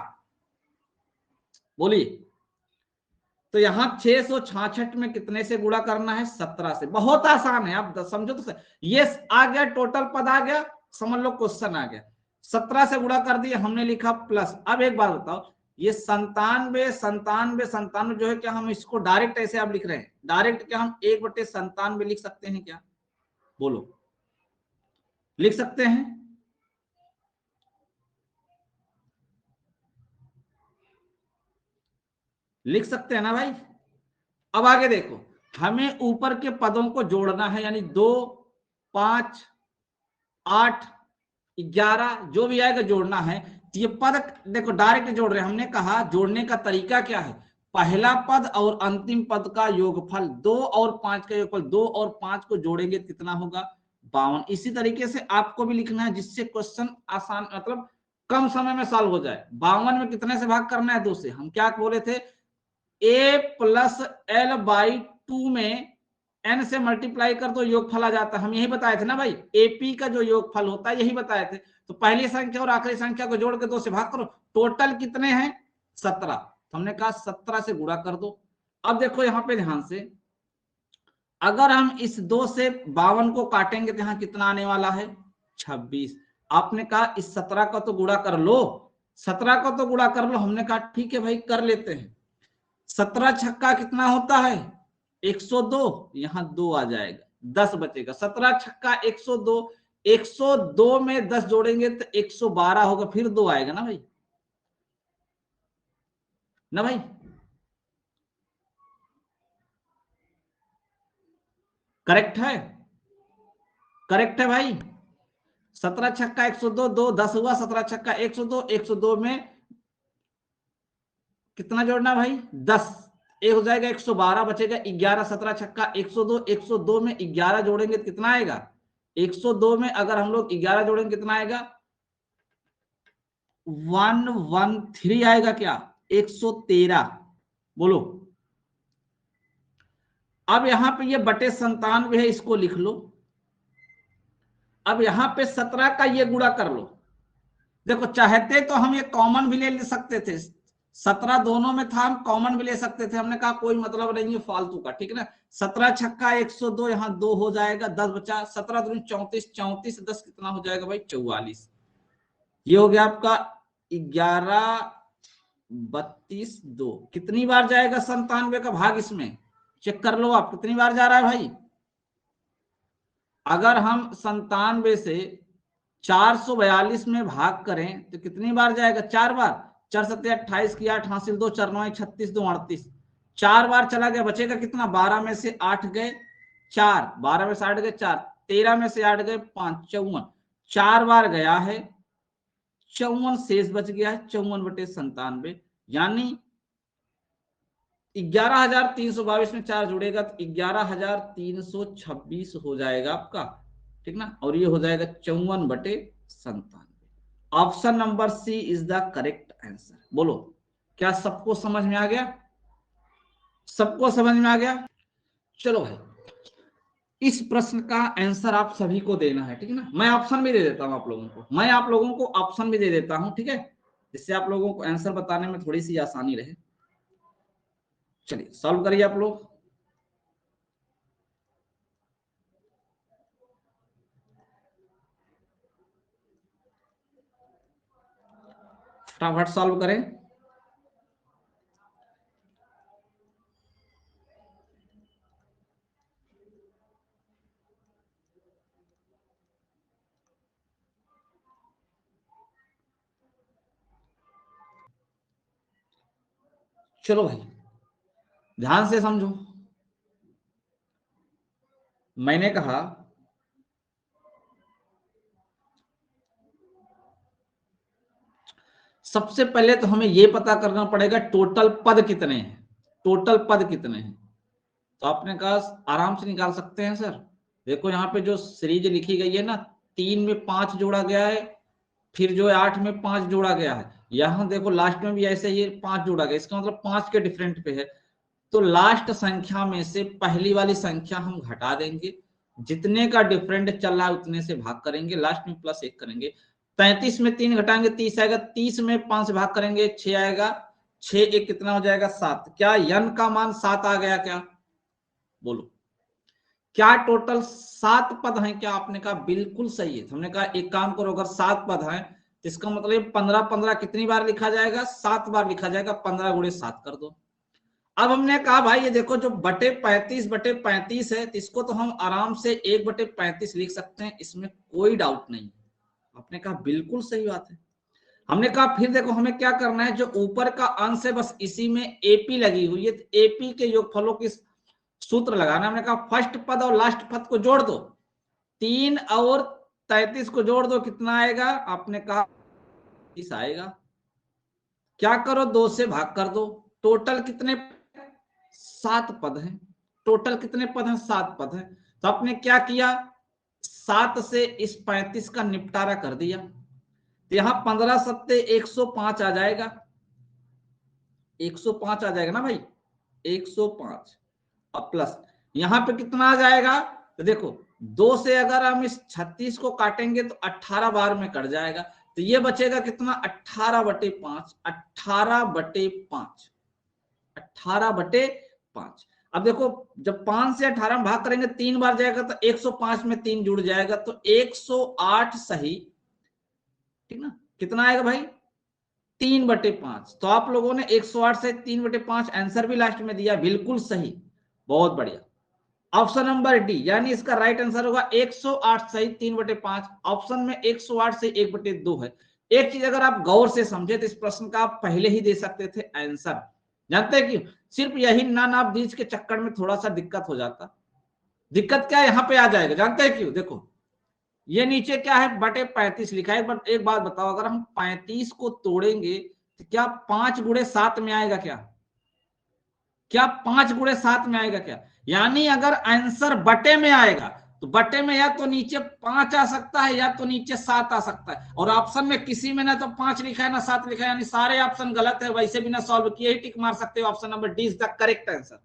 Speaker 1: बोलिए। तो यहां 666 में कितने से गुणा करना है 17 से, बहुत आसान है, आप समझो तो ये आ गया टोटल पद आ गया, समझ लो क्वेश्चन आ गया, 17 से गुणा कर दिया, हमने लिखा प्लस। अब एक बात बताओ ये 97 जो है क्या हम इसको डायरेक्ट ऐसे आप लिख रहे हैं, डायरेक्ट क्या हम 1/97 लिख सकते हैं क्या, बोलो लिख सकते हैं, लिख सकते हैं ना भाई। अब आगे देखो हमें ऊपर के पदों को जोड़ना है, यानी 2 5 8 11 जो भी आएगा जोड़ना है। तो ये पद देखो डायरेक्ट जोड़ रहे हैं, हमने कहा जोड़ने का तरीका क्या है, पहला पद और अंतिम पद का योगफल 2 और 5 का योगफल, 2 और 5 को जोड़ेंगे कितना होगा 52। इसी तरीके से आपको भी लिखना है जिससे क्वेश्चन आसान मतलब कम समय में सॉल्व हो जाए। 52 में कितने से भाग करना है 2 से, हम क्या बोले थे a+l/2 में n से मल्टीप्लाई कर दो योगफल आ जाता है, हम यही बताए थे ना भाई, एपी का जो योगफल होता है यही बताए थे। तो पहली संख्या और आखिरी संख्या को जोड़ के 2 से भाग करो, टोटल कितने हैं 17, तो हमने कहा 17 से गुणा कर दो। अब देखो यहां पे ध्यान से अगर हम इस 2 से 52 को काटेंगे तो यहां कितना आने वाला है 26, आपने कहा इस 17 का तो गुणा कर लो, 17 का तो गुणा कर लो। हमने कहा ठीक है भाई कर लेते हैं। 17 छक्का कितना होता है 102, यहां 2 आ जाएगा, 10 बचेगा। 17 छक्का 102, 102 में 10 जोड़ेंगे तो 112 होगा, फिर 2 आएगा ना भाई, ना भाई। करेक्ट है, करेक्ट है भाई। 17 छक्का 102, 2 10 हुआ, 17 छक्का 102, 102 में कितना जोड़ना भाई 10, एक हो जाएगा 112, बचेगा 11। 17 छक्का 102, 102 में 11 जोड़ेंगे तो कितना आएगा 102 में अगर हम लोग 11 जोड़ेंगे कितना आएगा 113 आएगा क्या 113। बोलो। अब यहां पे ये बटे 97 है, इसको लिख लो। अब यहां पे 17 का ये गुणा कर लो। देखो चाहते तो हम ये कॉमन भी ले सकते थे, 17 दोनों में था, हम कॉमन भी ले सकते थे। हमने कहा कोई मतलब नहीं है फालतू का, ठीक है ना। 17 छक्का 102, यहाँ 2 हो जाएगा, 10 बचा। 17 दूनी 34, 34 10 कितना हो जाएगा भाई 44। ये हो गया आपका 11 32 2। कितनी बार जाएगा 97 का भाग, इसमें चेक कर लो आप कितनी बार जा रहा है भाई। अगर हम 97 से 442 में भाग करें तो कितनी बार जाएगा 4 बार। 4 सत्ते 28 की 8 हासिल 2, 4 9 36, 2 38, 4 बार चला गया, बचेगा कितना 12 में से 8 गए 4, 12 में से 8 गए 4, 13 में से 8 गए 5, 54, 4 बार गया है, 54 शेष बच गया है, 54/97। यानी 11,322 में 4 जुड़ेगा तो 11,326 हो जाएगा आपका, ठीक ना। और ये हो जाएगा 54/97। Option number C is the correct answer. बोलो क्या सबको समझ में आ गया, सबको समझ में आ गया। चलो भाई इस प्रश्न का आंसर आप सभी को देना है, ठीक है ना। मैं ऑप्शन भी दे देता हूं आप लोगों को, मैं आप लोगों को ऑप्शन भी दे देता हूं, ठीक है, जिससे आप लोगों को आंसर बताने में थोड़ी सी आसानी रहे। चलिए सॉल्व करिए आप लोग। फटाफट सॉल्व करें। चलो भाई ध्यान से समझो। मैंने कहा सबसे पहले तो हमें यह पता करना पड़ेगा टोटल पद कितने हैं, टोटल पद कितने हैं। तो आपने कहा आराम से निकाल सकते हैं सर। देखो यहाँ पे जो सीरीज लिखी गई है ना, 3 में 5 जोड़ा गया है, फिर जो है 8 में 5 जोड़ा गया है, यहाँ देखो लास्ट में भी ऐसे ही 5 जोड़ा गया, इसका मतलब 5 के डिफरेंट पे है। तो लास्ट संख्या में से पहली वाली संख्या हम घटा देंगे, जितने का डिफरेंट चल रहा है उतने से भाग करेंगे, लास्ट में +1 करेंगे। 35 में 3 घटाएंगे 30 आएगा, 30 में 5 से भाग करेंगे 6 आएगा, 6 1 कितना हो जाएगा 7। क्या n का मान 7 आ गया क्या, बोलो क्या टोटल 7 पद हैं क्या। आपने कहा बिल्कुल सही है। हमने कहा एक काम करो, अगर 7 पद हैं तो इसका मतलब 15 15 कितनी बार लिखा जाएगा 7 बार लिखा जाएगा, 15 गुणे 7 कर दो। अब हमने कहा भाई ये देखो जो बटे 35 है तो इसको तो हम आराम से 1/35 लिख सकते हैं, इसमें कोई डाउट नहीं। आपने कहा बिल्कुल सही बात है। हमने कहा फिर देखो हमें क्या करना है, जो ऊपर का अंश है बस इसी में एपी लगी हुई है, तो एपी के योगफलों की सूत्र लगाना। हमने कहा फर्स्ट पद और लास्ट पद को जोड़ दो, 3 और 33 को जोड़ दो, कितना आएगा आपने कहा 30 आएगा। क्या करो 2 से भाग कर दो। टोटल कितने 7 पद हैं, टोटल कितने पद हैं 7 पद हैं। तो आपने क्या किया 7 से इस 35 का निपटारा कर दिया, तो यहां 15 सत्ते 105 आ जाएगा, 105 आ जाएगा ना भाई 105। अब प्लस यहां पे कितना आ जाएगा, तो देखो 2 से अगर हम इस 36 को काटेंगे तो 18 बार में कट जाएगा, तो ये बचेगा कितना 18/5, 18/5, 18/5। अब देखो जब 5 से 18 में भाग करेंगे 3 बार जाएगा तो 105 में 3 जुड़ जाएगा, तो 108 सही ठीक ना। कितना आएगा भाई 3/5। तो आप लोगों ने 108 से 3/5 आंसर भी लास्ट में दिया, बिल्कुल सही, बहुत बढ़िया। ऑप्शन नंबर डी यानी इसका राइट आंसर होगा 108 सही 3/5। ऑप्शन में 108 से 1/2 है। एक चीज अगर आप गौर से समझे तो इस प्रश्न का आप पहले ही दे सकते थे आंसर। जानते हैं क्यों? सिर्फ यही नन ऑफ दीज के चक्कर में थोड़ा सा दिक्कत हो जाता। दिक्कत क्या है यहां पे आ जाएगा, जानते हैं क्यों? देखो ये नीचे क्या है बटे 35 लिखा है। एक बात बताओ, अगर हम 35 को तोड़ेंगे तो क्या 5 गुणे 7 में आएगा? क्या 5 गुणे 7 में आएगा क्या? यानी अगर आंसर बटे में आएगा तो बटे में या तो नीचे 5 आ सकता है या तो नीचे 7 आ सकता है। और ऑप्शन में किसी में ना तो 5 लिखा है ना 7 लिखा है, यानी सारे ऑप्शन गलत है। वैसे बिना सॉल्व किए ही टिक मार सकते हो, option number D is the correct answer.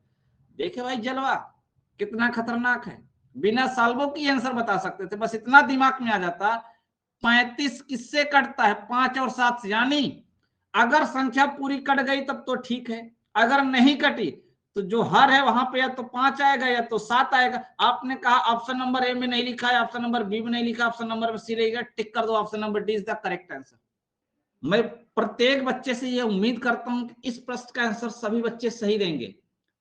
Speaker 1: देखे भाई जलवा कितना खतरनाक है, बिना सॉल्व की आंसर बता सकते थे, बस इतना दिमाग में आ जाता। 35 किससे कटता है? 5 और 7 से। यानी अगर संख्या पूरी कट गई तब तो ठीक है, अगर नहीं कटी तो जो हर है वहां पे या तो 5 आएगा या तो 7 आएगा। आपने कहा ऑप्शन नंबर ए में नहीं लिखा है, ऑप्शन नंबर बी में नहीं लिखा, ऑप्शन नंबर सी रहेगा, टिक कर दो, option number D is the correct answer. मैं प्रत्येक बच्चे से यह उम्मीद करता हूं कि इस प्रश्न का आंसर सभी बच्चे सही देंगे।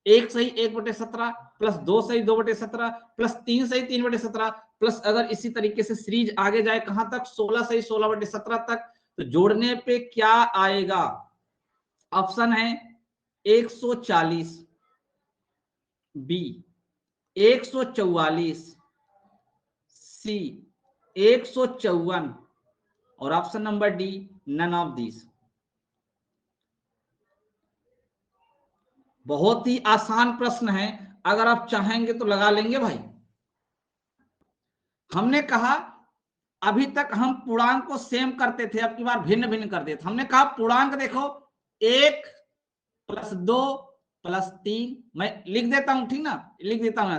Speaker 1: 1 सही 1/17 प्लस 2 सही 2/17 प्लस 3 सही 3/17 प्लस अगर इसी तरीके से सीरीज आगे जाए कहां तक 16 सही 16/17 तक, तो जोड़ने पे क्या आएगा? ऑप्शन है 140, बी 144, सी 154 और option number D none of these. बहुत ही आसान प्रश्न है, अगर आप चाहेंगे तो लगा लेंगे भाई। हमने कहा अभी तक हम पूर्णांक को सेम करते थे, अब की बार भिन्न भिन्न कर देते। हमने कहा पूर्णांक देखो 1 + 2 + 3, मैं लिख देता हूं, ठीक ना, लिख देता हूं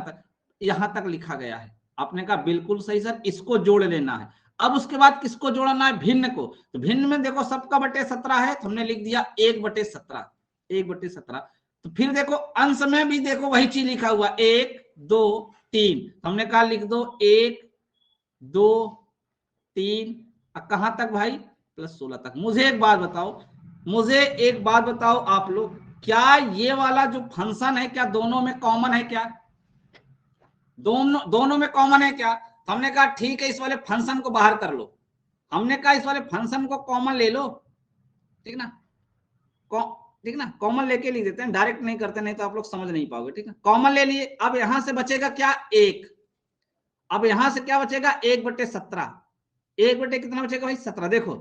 Speaker 1: यहां तक लिखा गया है। आपने कहा बिल्कुल सही सर, इसको जोड़ लेना है। अब उसके बाद किसको जोड़ना है? भिन्न को। तो भिन्न में देखो सबका बटे 17 है, तो हमने लिख दिया 1/17, 1/17। तो फिर देखो अंश में भी देखो वही चीज लिखा हुआ 1 2 3, हमने कहा लिख दो 1 2 3, कहां तक भाई? +16 तक। मुझे एक बात बताओ आप लोग, क्या ये वाला जो फंक्शन है क्या दोनों में कॉमन है? क्या दोनों में कॉमन है क्या? हमने कहा ठीक है, इस वाले फंक्शन को बाहर कर लो। हमने कहा इस वाले फंक्शन को कॉमन ले लो, ठीक ना, ठीक ना, कॉमन लेके लिख देते हैं, डायरेक्ट नहीं करते, नहीं तो आप लोग समझ नहीं पाओगे, ठीक है। कॉमन ले लिए, अब यहां से बचेगा क्या? 1। अब यहां से क्या बचेगा? 1/17। 1 कितना बचेगा भाई? 17। देखो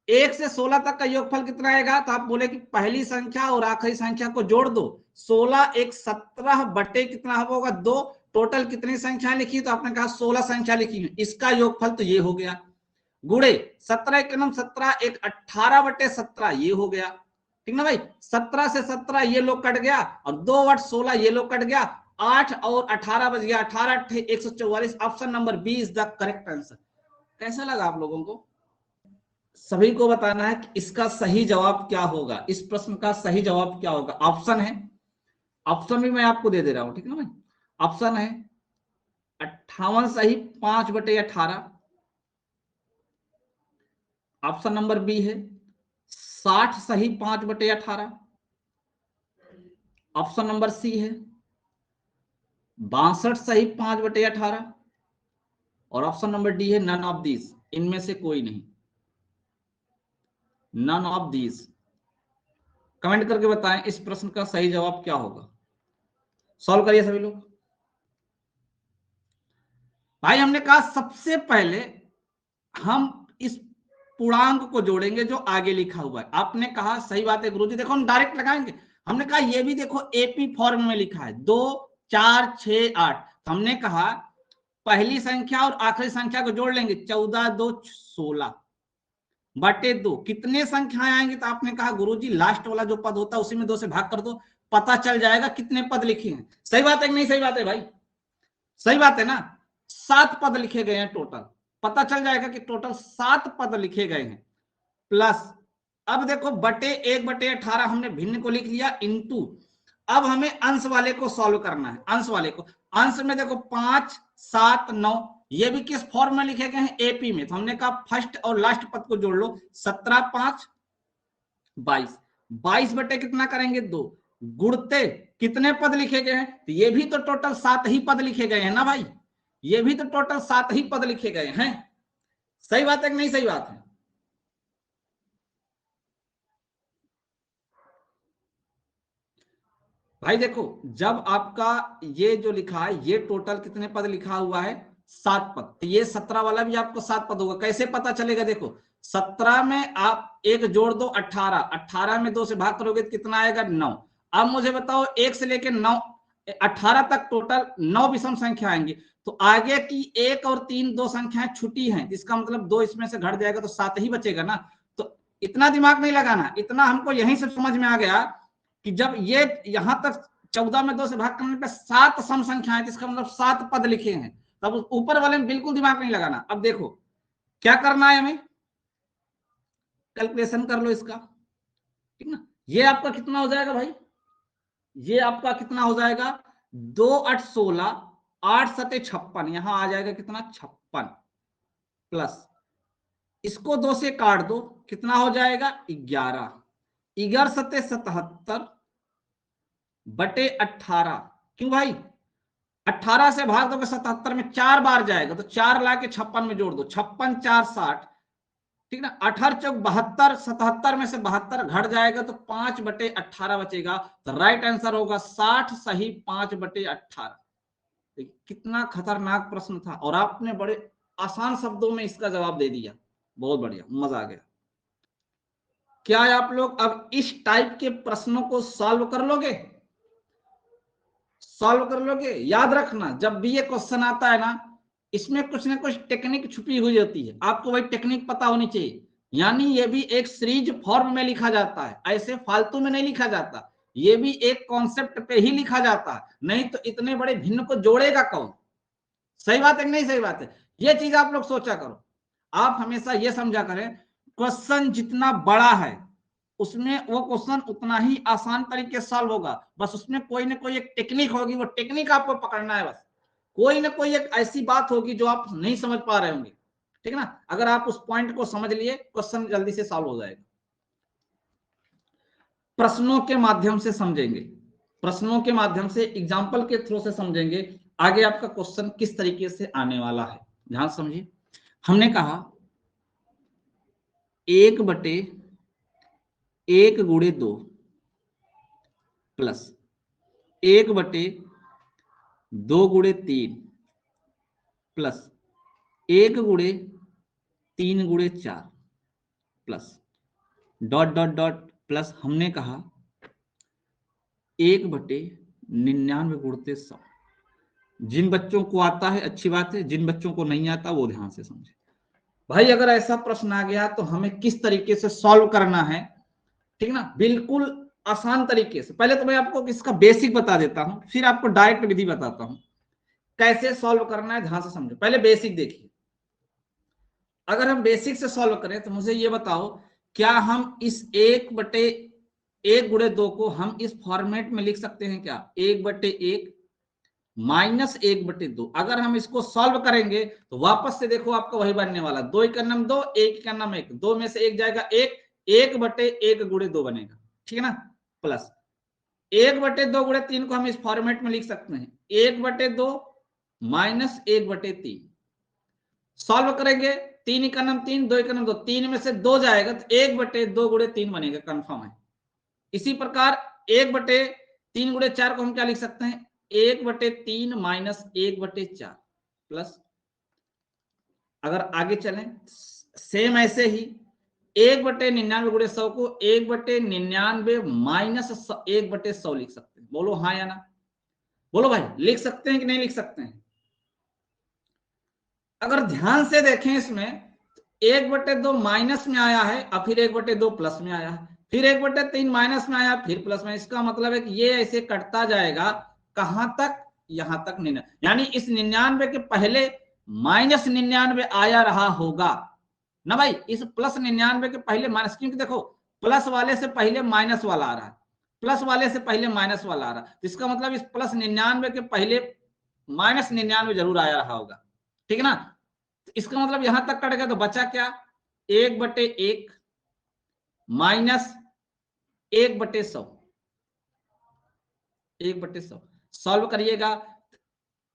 Speaker 1: 1 से 16 तक का योगफल कितना आएगा? तो आप बोले कि पहली संख्या और आखिरी संख्या को जोड़ दो। 16 1 17 बटे कितना होगा? 2। टोटल कितनी संख्या लिखी? तो आपने कहा 16 संख्या लिखी है, इसका योगफल तो ये हो गया। गुणे 17 1 17 1 18/17 ये हो गया, ठीक ना भाई। 17 से 17 ये लोग कट गया और 2 8 16 ये लोग कट गया, 8 और 18 बच गया, 18 8 144। Option number B is the correct answer. कैसा लगा आप लोगों को? सभी को बताना है कि इसका सही जवाब क्या होगा, इस प्रश्न का सही जवाब क्या होगा। ऑप्शन है, ऑप्शन भी मैं आपको दे दे रहा हूं, ठीक है ना भाई। ऑप्शन है 58 सही 5/18। ऑप्शन नंबर बी है 60 सही 5/18। ऑप्शन नंबर सी है 62 सही 5/18 और ऑप्शन नंबर डी है नन ऑफ दीज, इनमें से कोई नहीं, नन ऑफ दीज। कमेंट करके बताएं इस प्रश्न का सही जवाब क्या होगा। सॉल्व करिए सभी लोग। भाई हमने कहा सबसे पहले हम इस पूर्णांक को जोड़ेंगे जो आगे लिखा हुआ है। आपने कहा सही बात है गुरुजी, देखो हम डायरेक्ट लगाएंगे। हमने कहा ये भी देखो एपी फॉर्म में लिखा है 2 4 6 8। तो हमने कहा पहली संख्या और आखिरी संख्या को जोड़ लेंगे, 14 2 16 बटे 2। कितने संख्याएं आएंगी? तो आपने कहा गुरुजी लास्ट वाला जो पद होता है उसी में 2 से भाग कर दो, पता चल जाएगा कितने पद लिखे हैं। सही बात है कि नहीं? सही बात है भाई, सही बात है ना। 7 पद लिखे गए हैं टोटल, पता चल जाएगा कि टोटल 7 पद लिखे गए हैं। प्लस अब देखो बटे 1/18 हमने भिन्न को लिख लिया, इंटू अब हमें अंश वाले को सॉल्व करना है। अंश वाले को, अंश में देखो 5 7 9, ये भी किस फॉर्म में लिखे गए हैं, एपी में। तो हमने कहा फर्स्ट और लास्ट पद को जोड़ लो, 17 5 22, 22 बटे कितना करेंगे 2, गुणते कितने पद लिखे गए हैं, तो ये भी तो टोटल 7 ही पद लिखे गए हैं ना भाई, ये भी तो टोटल 7 ही पद लिखे गए हैं। सही बात है कि नहीं सही बात है? भाई देखो, जब आपका ये जो लिखा है, ये टोटल कितने पद लिखा हुआ है, 7 पद, तो ये 17 वाला भी आपको 7 पद होगा। कैसे पता चलेगा, देखो 17 में आप एक जोड़ दो 18, 18 में 2 से भाग करोगे तो कितना आएगा 9। अब मुझे बताओ 1 से लेकर 9 18 तक टोटल 9 विषम संख्या आएंगी, तो आगे की 1 और 3 दो संख्याएं छुटी हैं, इसका मतलब 2 इसमें से घट जाएगा तो 7 ही बचेगा ना। तो इतना दिमाग नहीं लगाना, इतना हमको यहीं से समझ में आ गया कि जब ये यहां तक 14 में 2 से भाग करने पे 7 सम संख्याएं, इसका मतलब 7 पद लिखे हैं, तब ऊपर वाले में बिल्कुल दिमाग नहीं लगाना। अब देखो क्या करना है, हमें कैलकुलेशन कर लो इसका, ठीक ना। ये आपका कितना हो जाएगा भाई, ये आपका कितना हो जाएगा, 2 8 16, 8 7 56, यहां आ जाएगा कितना 56, प्लस इसको 2 से काट दो, कितना हो जाएगा 11, 11 7 77 बटे 18। क्यों भाई, 18 से भाग दोगे 77 में 4 बार जाएगा, तो 4 ला के 56 में जोड़ दो, 56 4 60, ठीक ना। 18 चौक 72, 77 में से 72 घट जाएगा तो 5 बटे 18 बचेगा। तो राइट आंसर होगा 60 सही 5 बटे 18। कितना खतरनाक प्रश्न था, और आपने बड़े आसान शब्दों में इसका जवाब दे दिया, बहुत बढ़िया, मजा आ गया। क्या आप लोग अब इस टाइप के प्रश्नों को सॉल्व कर लोगे, सॉल्व कर लोगे? याद रखना, जब भी ये क्वेश्चन आता है ना, इसमें कुछ ना कुछ टेक्निक छुपी हुई होती है, आपको वही टेक्निक पता होनी चाहिए। यानी ये भी एक सीरीज फॉर्म में लिखा जाता है, ऐसे फालतू में नहीं लिखा जाता, ये भी एक कॉन्सेप्ट पे ही लिखा जाता है, नहीं तो इतने बड़े भिन्न को जोड़ेगा कौन? सही बात है कि नहीं सही बात है? ये चीज आप लोग सोचा करो। आप हमेशा ये समझा करें, क्वेश्चन जितना बड़ा है उसमें वो क्वेश्चन उतना ही आसान तरीके से सॉल्व होगा, बस उसमें कोई ना कोई एक टेक्निक होगी, वो टेक्निक आपको पकड़ना है। बस कोई ना कोई एक ऐसी बात होगी जो आप नहीं समझ पा रहे होंगे, ठीक है ना। अगर आप उस पॉइंट को समझ लिए, क्वेश्चन जल्दी से सॉल्व हो जाएगा। प्रश्नों के माध्यम से समझेंगे, प्रश्नों के माध्यम से, एग्जाम्पल के थ्रू से समझेंगे आगे आपका क्वेश्चन किस तरीके से आने वाला है। ध्यान समझिए, हमने कहा 1 बटे 1 गुणे 2 प्लस 1 बटे 2 गुणे 3 प्लस 1 गुणे 3 गुणे 4 plus dot dot dot plus हमने कहा 1 बटे 99 गुणते 100। जिन बच्चों को आता है अच्छी बात है, जिन बच्चों को नहीं आता वो ध्यान से समझे। भाई अगर ऐसा प्रश्न आ गया तो हमें किस तरीके से सॉल्व करना है, ठीक ना, बिल्कुल आसान तरीके से। पहले तो मैं आपको इसका बेसिक बता देता हूं, फिर आपको डायरेक्ट विधि बताता हूं कैसे सॉल्व करना है। ध्यान से समझो, पहले बेसिक देखिए। अगर हम बेसिक से सॉल्व करें तो मुझे ये बताओ, क्या हम इस 1 बटे 1 गुणे 2 को हम इस फॉर्मेट में लिख सकते हैं क्या, 1 बटे 1 माइनस 1 बटे 2। अगर हम इसको सॉल्व करेंगे तो वापस से देखो आपका वही बनने वाला, 2 एक का नाम 2, 1 का नाम 1, 2 में से 1 जाएगा 1, 1 बटे 1 गुणे 2 बनेगा, ठीक है ना। प्लस 1 बटे 2 गुणे 3 को हम इस फॉर्मेट में लिख सकते हैं 1 बटे 2 माइनस 1 बटे 3। सॉल्व करेंगे, 3 का नाम 3, 2 का नाम 2, 3 में से 2 जाएगा तो 1 बटे 2 गुणे 3 बनेगा, कंफर्म है। इसी प्रकार 1 बटे 3 गुणे 4 को हम क्या लिख सकते हैं, 1 बटे 3 माइनस 1 बटे 4 प्लस, अगर आगे चलें सेम ऐसे ही 1 बटे 99 गुणे 100 को 1 बटे 99 माइनस 1 बटे 100 लिख सकते हैं। बोलो हाँ या ना, बोलो भाई, लिख सकते हैं कि नहीं लिख सकते हैं? अगर ध्यान से देखें इसमें 1 बटे 2 माइनस में आया है और फिर 1 बटे 2 प्लस में आया है, फिर 1 बटे 3 माइनस में आया फिर प्लस में, इसका मतलब है कि ये ऐसे कटता जाएगा कहां तक, यहां तक 99, यानी इस 99 के पहले माइनस 99 आया रहा होगा ना भाई, इस प्लस 99 के पहले माइनस, क्योंकि देखो प्लस वाले से पहले माइनस वाला आ रहा है, प्लस वाले से पहले माइनस वाला आ रहा है, तो इसका मतलब इस प्लस 99 के पहले माइनस 99 जरूर आया रहा होगा। ठीक है ना। इसका मतलब यहां तक कट गया तो बचा क्या, 1/1 माइनस 1/100, 1/100 सॉल्व करिएगा,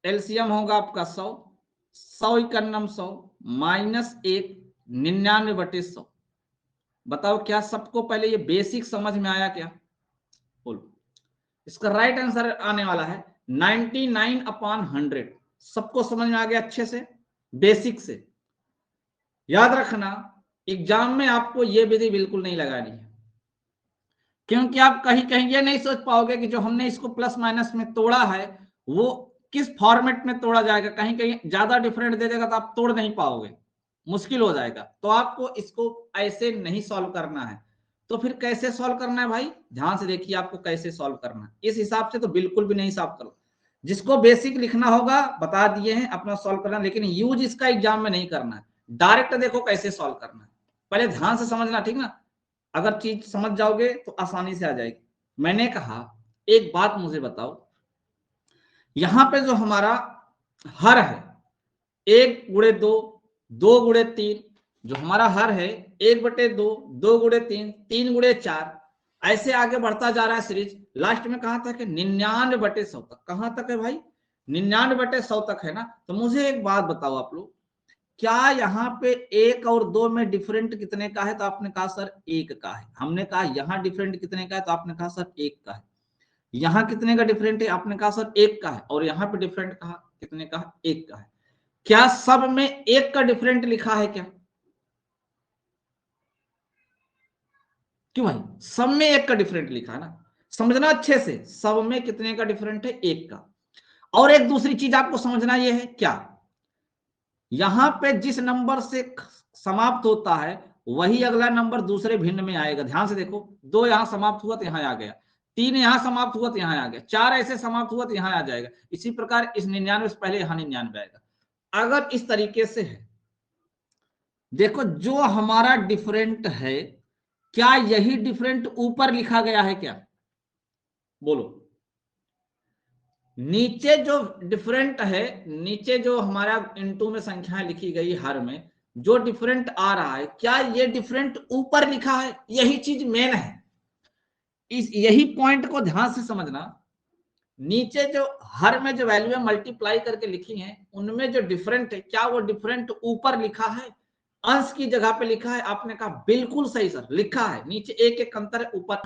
Speaker 1: एलसीएम होगा आपका 100, 100 इकन्नम 100 माइनस 1 99/100। बताओ क्या सबको पहले ये बेसिक समझ में आया क्या, बोलो। इसका राइट आंसर आने वाला है 99/100। सबको समझ में आ गया अच्छे से, बेसिक से। याद रखना एग्जाम में आपको ये विधि बिल्कुल नहीं लगानी है, क्योंकि आप कहीं कहीं ये नहीं सोच पाओगे कि जो हमने इसको प्लस माइनस में तोड़ा है वो किस फॉर्मेट में तोड़ा जाएगा। कहीं कहीं ज्यादा डिफरेंट दे देगा तो आप तोड़ नहीं पाओगे, मुश्किल हो जाएगा। तो आपको इसको ऐसे नहीं सॉल्व करना है। तो फिर कैसे सॉल्व करना है भाई, ध्यान से देखिए आपको कैसे सॉल्व करना है। इस हिसाब से तो बिल्कुल भी नहीं सॉल्व करो। जिसको बेसिक लिखना होगा बता दिए हैं अपना सॉल्व करना, लेकिन यूज इसका एग्जाम में नहीं करना है। डायरेक्ट देखो कैसे सॉल्व करना है, पहले ध्यान से समझना, ठीक ना। अगर चीज समझ जाओगे तो आसानी से आ जाएगी। मैंने कहा एक बात मुझे बताओ, यहां पे जो हमारा हर है 1/2, 2/3, जो हमारा हर है 1/2, 2/3, 3/4, ऐसे आगे बढ़ता जा रहा है सीरीज। लास्ट में कहां तक है, 99/100 तक। कहां तक है भाई, 99/100 तक है ना। तो मुझे एक बात बताओ आप लोग, क्या यहाँ पे 1 और 2 में डिफरेंट कितने का है, तो आपने कहा सर 1 का है। हमने कहा यहाँ डिफरेंट कितने का है, तो आपने कहा सर 1 का है। यहाँ कितने का डिफरेंट है, आपने कहा सर 1 का है। और यहाँ पे डिफरेंट कहा कितने का है, 1 का है। क्या सब में 1 का डिफरेंट लिखा है क्या, क्यों भाई, सब में 1 का डिफरेंट लिखा है ना। समझना अच्छे से, सब में कितने का डिफरेंट है, 1 का। और एक दूसरी चीज आपको समझना यह है क्या, यहां पे जिस नंबर से समाप्त होता है वही अगला नंबर दूसरे भिन्न में आएगा। ध्यान से देखो, 2 यहां समाप्त हुआ तो यहां आ गया, 3 यहां समाप्त हुआ तो यहां आ गया, 4 ऐसे समाप्त हुआ तो यहां आ जाएगा। इसी प्रकार इस 99 से पहले यहां 99 आएगा। अगर इस तरीके से है, देखो जो हमारा डिफरेंट है, क्या यही डिफरेंट ऊपर लिखा गया है क्या, बोलो। नीचे जो डिफरेंट है, नीचे जो हमारा इनटू में संख्याएं लिखी गई हर में, जो डिफरेंट आ रहा है, क्या ये डिफरेंट ऊपर लिखा है, यही चीज मेन है। यही पॉइंट को ध्यान से समझना। नीचे जो हर में जो वैल्यू मल्टीप्लाई करके लिखी है उनमें जो डिफरेंट है, क्या वो डिफरेंट ऊपर लिखा है, अंश की जगह पे लिखा है। आपने कहा बिल्कुल सही सर, लिखा है। नीचे 1-1 अंतर है, ऊपर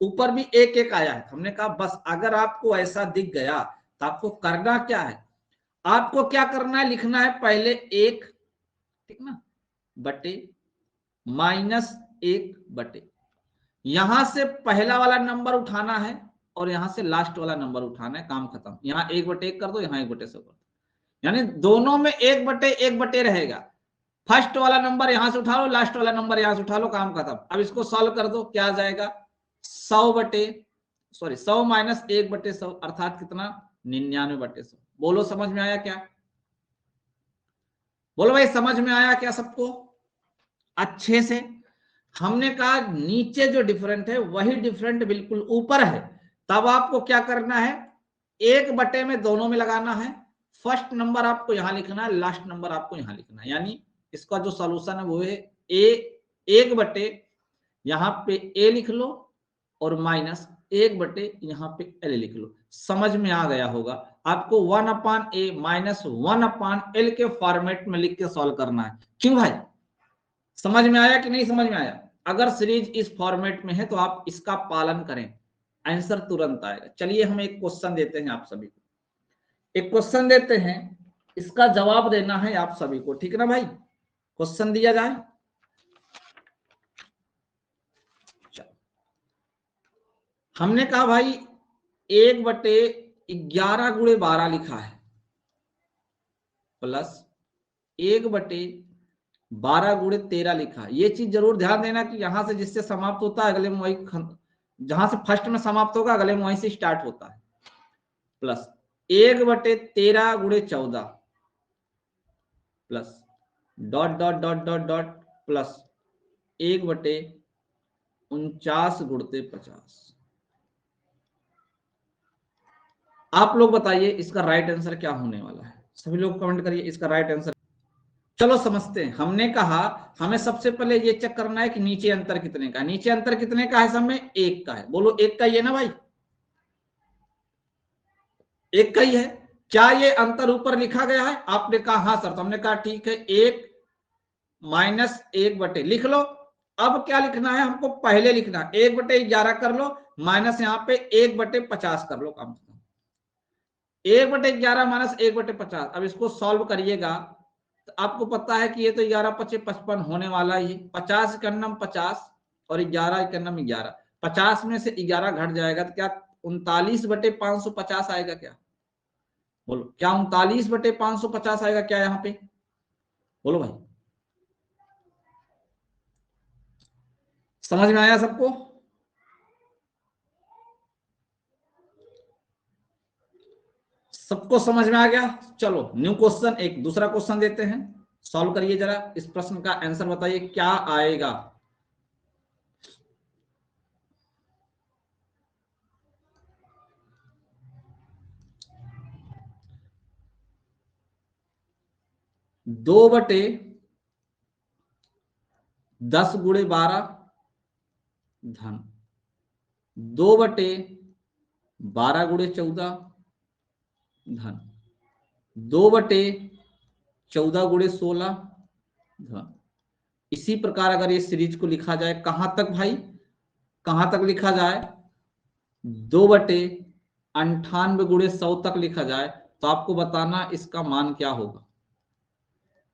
Speaker 1: ऊपर भी 1-1 आया है। हमने कहा बस अगर आपको ऐसा दिख गया तो आपको करना क्या है, आपको क्या करना है, लिखना है पहले 1, ठीक ना, बटे -1 यहां से पहला वाला नंबर उठाना है और यहां से लास्ट वाला नंबर उठाना है, काम खत्म। यहाँ 1/1 कर दो, यहाँ 1/100 कर दो, यानी दोनों में 1/1 रहेगा। फर्स्ट वाला नंबर यहां से उठा लो, लास्ट वाला नंबर यहां से उठा लो, काम खत्म। अब इसको सॉल्व कर दो, क्या आ जाएगा, 100 माइनस 1/100 अर्थात कितना, 99/100। बोलो समझ में आया क्या, बोलो भाई समझ में आया क्या सबको अच्छे से। हमने कहा नीचे जो डिफरेंट है वही डिफरेंट बिल्कुल ऊपर है। तब आपको क्या करना है, 1 में दोनों में लगाना है। फर्स्ट नंबर आपको यहां लिखना है, लास्ट नंबर आपको यहां लिखना है। यानी इसका जो सॉल्यूशन है वो है ए, 1 यहां पे ए लिख लो और माइनस 1 यहां पे एल लिख लो। समझ में आ गया होगा। आपको 1/a माइनस 1/l के फॉर्मेट में लिख के सॉल्व करना है। क्यों भाई, समझ में आया कि नहीं समझ में आया। अगर सीरीज इस फॉर्मेट में है तो आप इसका पालन करें, आंसर तुरंत आएगा। चलिए हम एक क्वेश्चन देते हैं आप सभी को, एक क्वेश्चन देते हैं, इसका जवाब देना है आप सभी को, ठीक है ना भाई। क्वेश्चन दिया जाए, हमने कहा भाई 1/11 × 12 लिखा है प्लस 1/12 × 13 लिखा है। ये चीज जरूर ध्यान देना कि यहां से जिससे समाप्त होता है अगले में वही, जहां से फर्स्ट में समाप्त होगा अगले में वहीं से स्टार्ट होता है। Plus 1/13 × 14 plus dot dot dot dot dot plus 1/49 × 50। आप लोग बताइए इसका राइट आंसर क्या होने वाला है। सभी लोग कमेंट करिए इसका राइट आंसर। चलो समझते हैं। हमने कहा हमें सबसे पहले ये चेक करना है कि नीचे अंतर कितने का है। नीचे अंतर कितने का है? सब में एक का है। बोलो एक का ही है ना भाई? एक का ही है। क्या ये अंतर ऊपर लिखा गया है? आपने कहा हाँ सर। तो हमने कहा ठीक है, 1-1 लिख लो। अब क्या लिखना है हमको? पहले लिखना 1/11 कर लो, माइनस यहाँ पे 1/50 कर लो। काम खत्म। 1/11 माइनस 1/50। अब इसको सॉल्व करिएगा तो आपको पता है कि ये तो 11×5 = 55 होने वाला ही। 50 का नम 50 और 11 का नम 11। 50 में से 11 घट जाएगा तो क्या 39/550 आएगा? क्या बोलो, क्या 39/550 आएगा क्या यहाँ पे? बोलो भाई, समझ में आया सबको? सबको समझ में आ गया? चलो न्यू क्वेश्चन, एक दूसरा क्वेश्चन देते हैं। सॉल्व करिए जरा। इस प्रश्न का आंसर बताइए क्या आएगा। दो बटे 10×12 धन 2/12×14 धन 2/14×16 धन। इसी प्रकार अगर ये सीरीज को लिखा जाए कहां तक भाई? कहां तक लिखा जाए? 2/98×100 तक लिखा जाए तो आपको बताना इसका मान क्या होगा।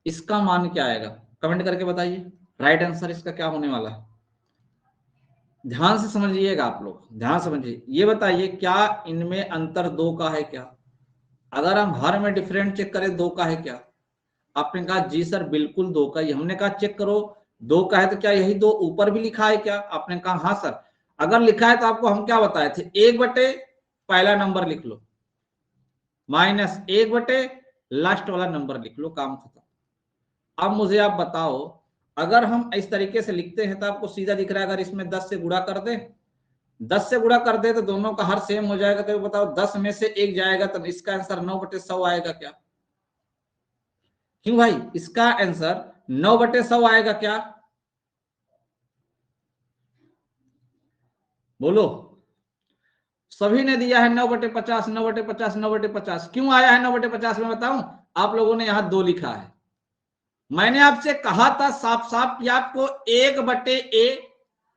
Speaker 1: इसका मान क्या आएगा? कमेंट करके बताइए राइट आंसर इसका क्या होने वाला है। ध्यान से समझिएगा आप लोग, ध्यान समझिए। ये बताइए क्या इनमें अंतर 2 का है क्या? अगर हम हर में डिफरेंट चेक करें 2 का है क्या? आपने कहा जी सर बिल्कुल 2 का ही। हमने कहा चेक करो 2 का है तो क्या यही 2 ऊपर भी लिखा है क्या? आपने कहा हाँ सर। अगर लिखा है तो आपको हम क्या बताए थे? 1 पहला नंबर लिख लो, माइनस 1 लास्ट वाला नंबर लिख लो, काम खत्म। अब मुझे आप बताओ, अगर हम इस तरीके से लिखते हैं तो आपको सीधा दिख रहा है। अगर इसमें 10 से गुणा कर दे, 10 से गुणा कर दे तो दोनों का हर सेम हो जाएगा। तो बताओ 10 में से 1 जाएगा तो इसका आंसर 9/100 आएगा क्या? क्यों भाई? इसका आंसर 9/100 आएगा क्या? बोलो। सभी ने दिया है 9/50, 9/50, 9/50। क्यों आया है 9/50 में बताऊं? आप लोगों ने यहां 2 लिखा है। मैंने आपसे कहा था साफ साफ कि आपको 1/a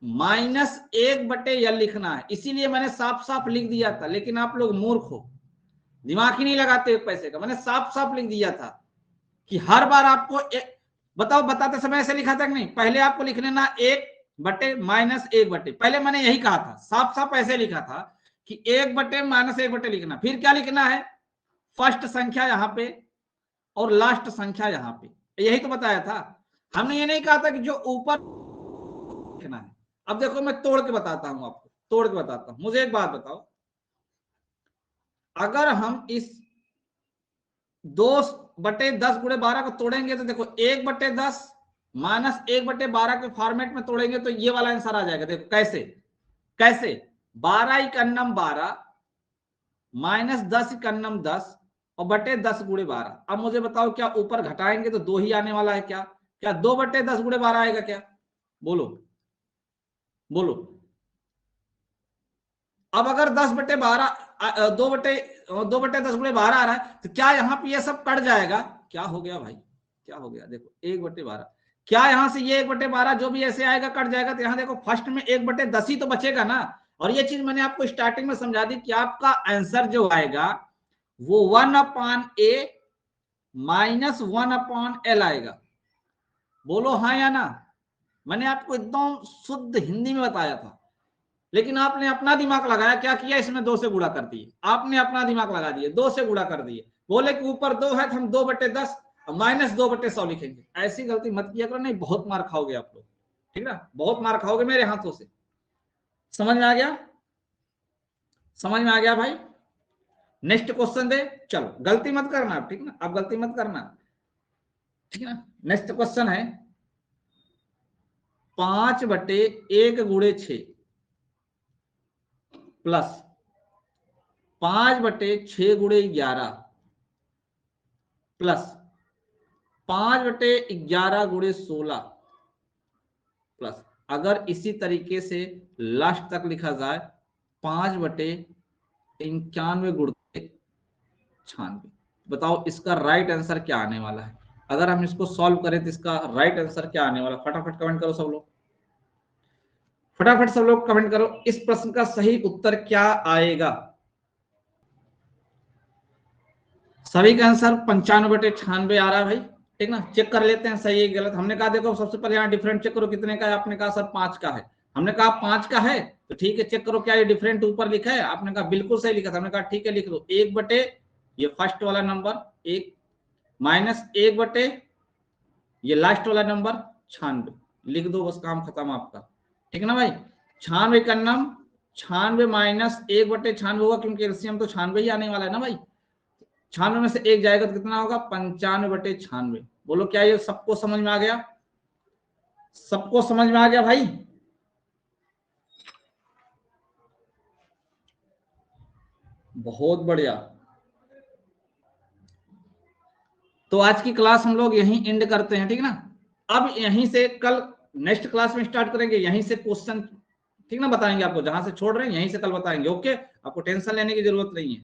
Speaker 1: माइनस 1/l लिखना है। इसीलिए मैंने साफ साफ लिख दिया था, लेकिन आप लोग मूर्ख हो, दिमाग ही नहीं लगाते एक पैसे का। मैंने साफ साफ लिख दिया था कि हर बार आपको बताओ, बताते समय ऐसे लिखा था कि नहीं? पहले आपको लिख लेना 1/ माइनस 1/। पहले मैंने यही कहा था, साफ साफ ऐसे लिखा था कि 1/ माइनस 1/ लिखना। फिर क्या लिखना है? फर्स्ट संख्या यहां पे और लास्ट संख्या यहां पे। यही तो बताया था। हमने ये नहीं कहा था कि जो ऊपर लिखना है। अब देखो मैं तोड़ के बताता हूं आपको, तोड़ के बताता हूं। मुझे एक बात बताओ, अगर हम इस 2/10×12 को तोड़ेंगे तो देखो 1/10 माइनस 1/12 के फॉर्मेट में तोड़ेंगे तो ये वाला आंसर आ जाएगा। देखो कैसे कैसे 12 माइनस 10 और बटे 10×12। अब मुझे बताओ क्या ऊपर घटाएंगे तो 2 ही आने वाला है क्या? क्या 2/10×12 आएगा क्या? बोलो बोलो। अब अगर 10/12 2/10×12 आ रहा है तो क्या यहाँ पे ये सब कट जाएगा? क्या हो गया भाई? क्या हो गया? देखो 1/12। क्या यहाँ से ये 1/12 जो भी ऐसे आएगा कट जाएगा? तो यहाँ देखो फर्स्ट में 1/10 ही तो बचेगा ना। और ये चीज मैंने आपको स्टार्टिंग में समझा दी कि आपका आंसर जो आएगा वो 1/a माइनस 1/l आएगा। बोलो हाँ या ना? मैंने आपको एकदम शुद्ध हिंदी में बताया था, लेकिन आपने अपना दिमाग लगाया। क्या किया? इसमें 2 से गुणा कर दिए। आपने अपना दिमाग लगा दिए, 2 से गुणा कर दिए। बोले कि ऊपर 2 है तो हम 2/10 माइनस 2/100 लिखेंगे। ऐसी गलती मत किया करो, नहीं बहुत मार खाओगे आप लोग, ठीक ना? बहुत मार खाओगे मेरे हाथों से। समझ में आ गया? समझ में आ गया भाई? नेक्स्ट क्वेश्चन दे। चलो गलती मत करना, ठीक ना? अब गलती मत करना, ठीक है ना? नेक्स्ट क्वेश्चन है 5/1 × 6 प्लस 5/6 × 11 प्लस 5/11 गुणे 16 प्लस, अगर इसी तरीके से लास्ट तक लिखा जाए 5/91 गुणे 96। बताओ इसका राइट आंसर क्या आने वाला है? अगर हम इसको सॉल्व करें तो इसका राइट आंसर क्या आने वाला? फटाफट कमेंट करो सब लोग, फटाफट सब लोग कमेंट करो, इस प्रश्न का सही उत्तर क्या आएगा? सभी का आंसर 95/96 आ रहा है भाई, ठीक ना? चेक कर लेते हैं सही है गलत। हमने कहा देखो सबसे पहले यहाँ डिफरेंट चेक करो, कितने का है? आपने कहा सर 5 का है। हमने कहा 5 का है तो ठीक है, चेक करो क्या ये डिफरेंट ऊपर लिखा है? आपने कहा बिल्कुल सही लिखा था। हमने कहा ठीक है लिख दो, 1/, ये फर्स्ट वाला नंबर 1 माइनस 1/, ये लास्ट वाला नंबर 96, लिख दो, बस काम खत्म आपका, ठीक है ना भाई? 96 का नाम 96 माइनस 1/96 होगा, क्योंकि एलसीएम तो 96 ही आने वाला है ना भाई। 96 में से 1 जाएगा तो कितना होगा? 95/96। बोलो क्या ये सबको समझ में आ गया? सबको समझ में आ गया भाई? बहुत बढ़िया। तो आज की क्लास हम लोग यहीं एंड करते हैं, ठीक ना? अब यहीं से कल नेक्स्ट क्लास में स्टार्ट करेंगे, यहीं से क्वेश्चन, ठीक ना, बताएंगे आपको, जहां से छोड़ रहे हैं यहीं से कल बताएंगे। ओके, आपको टेंशन लेने की जरूरत नहीं है।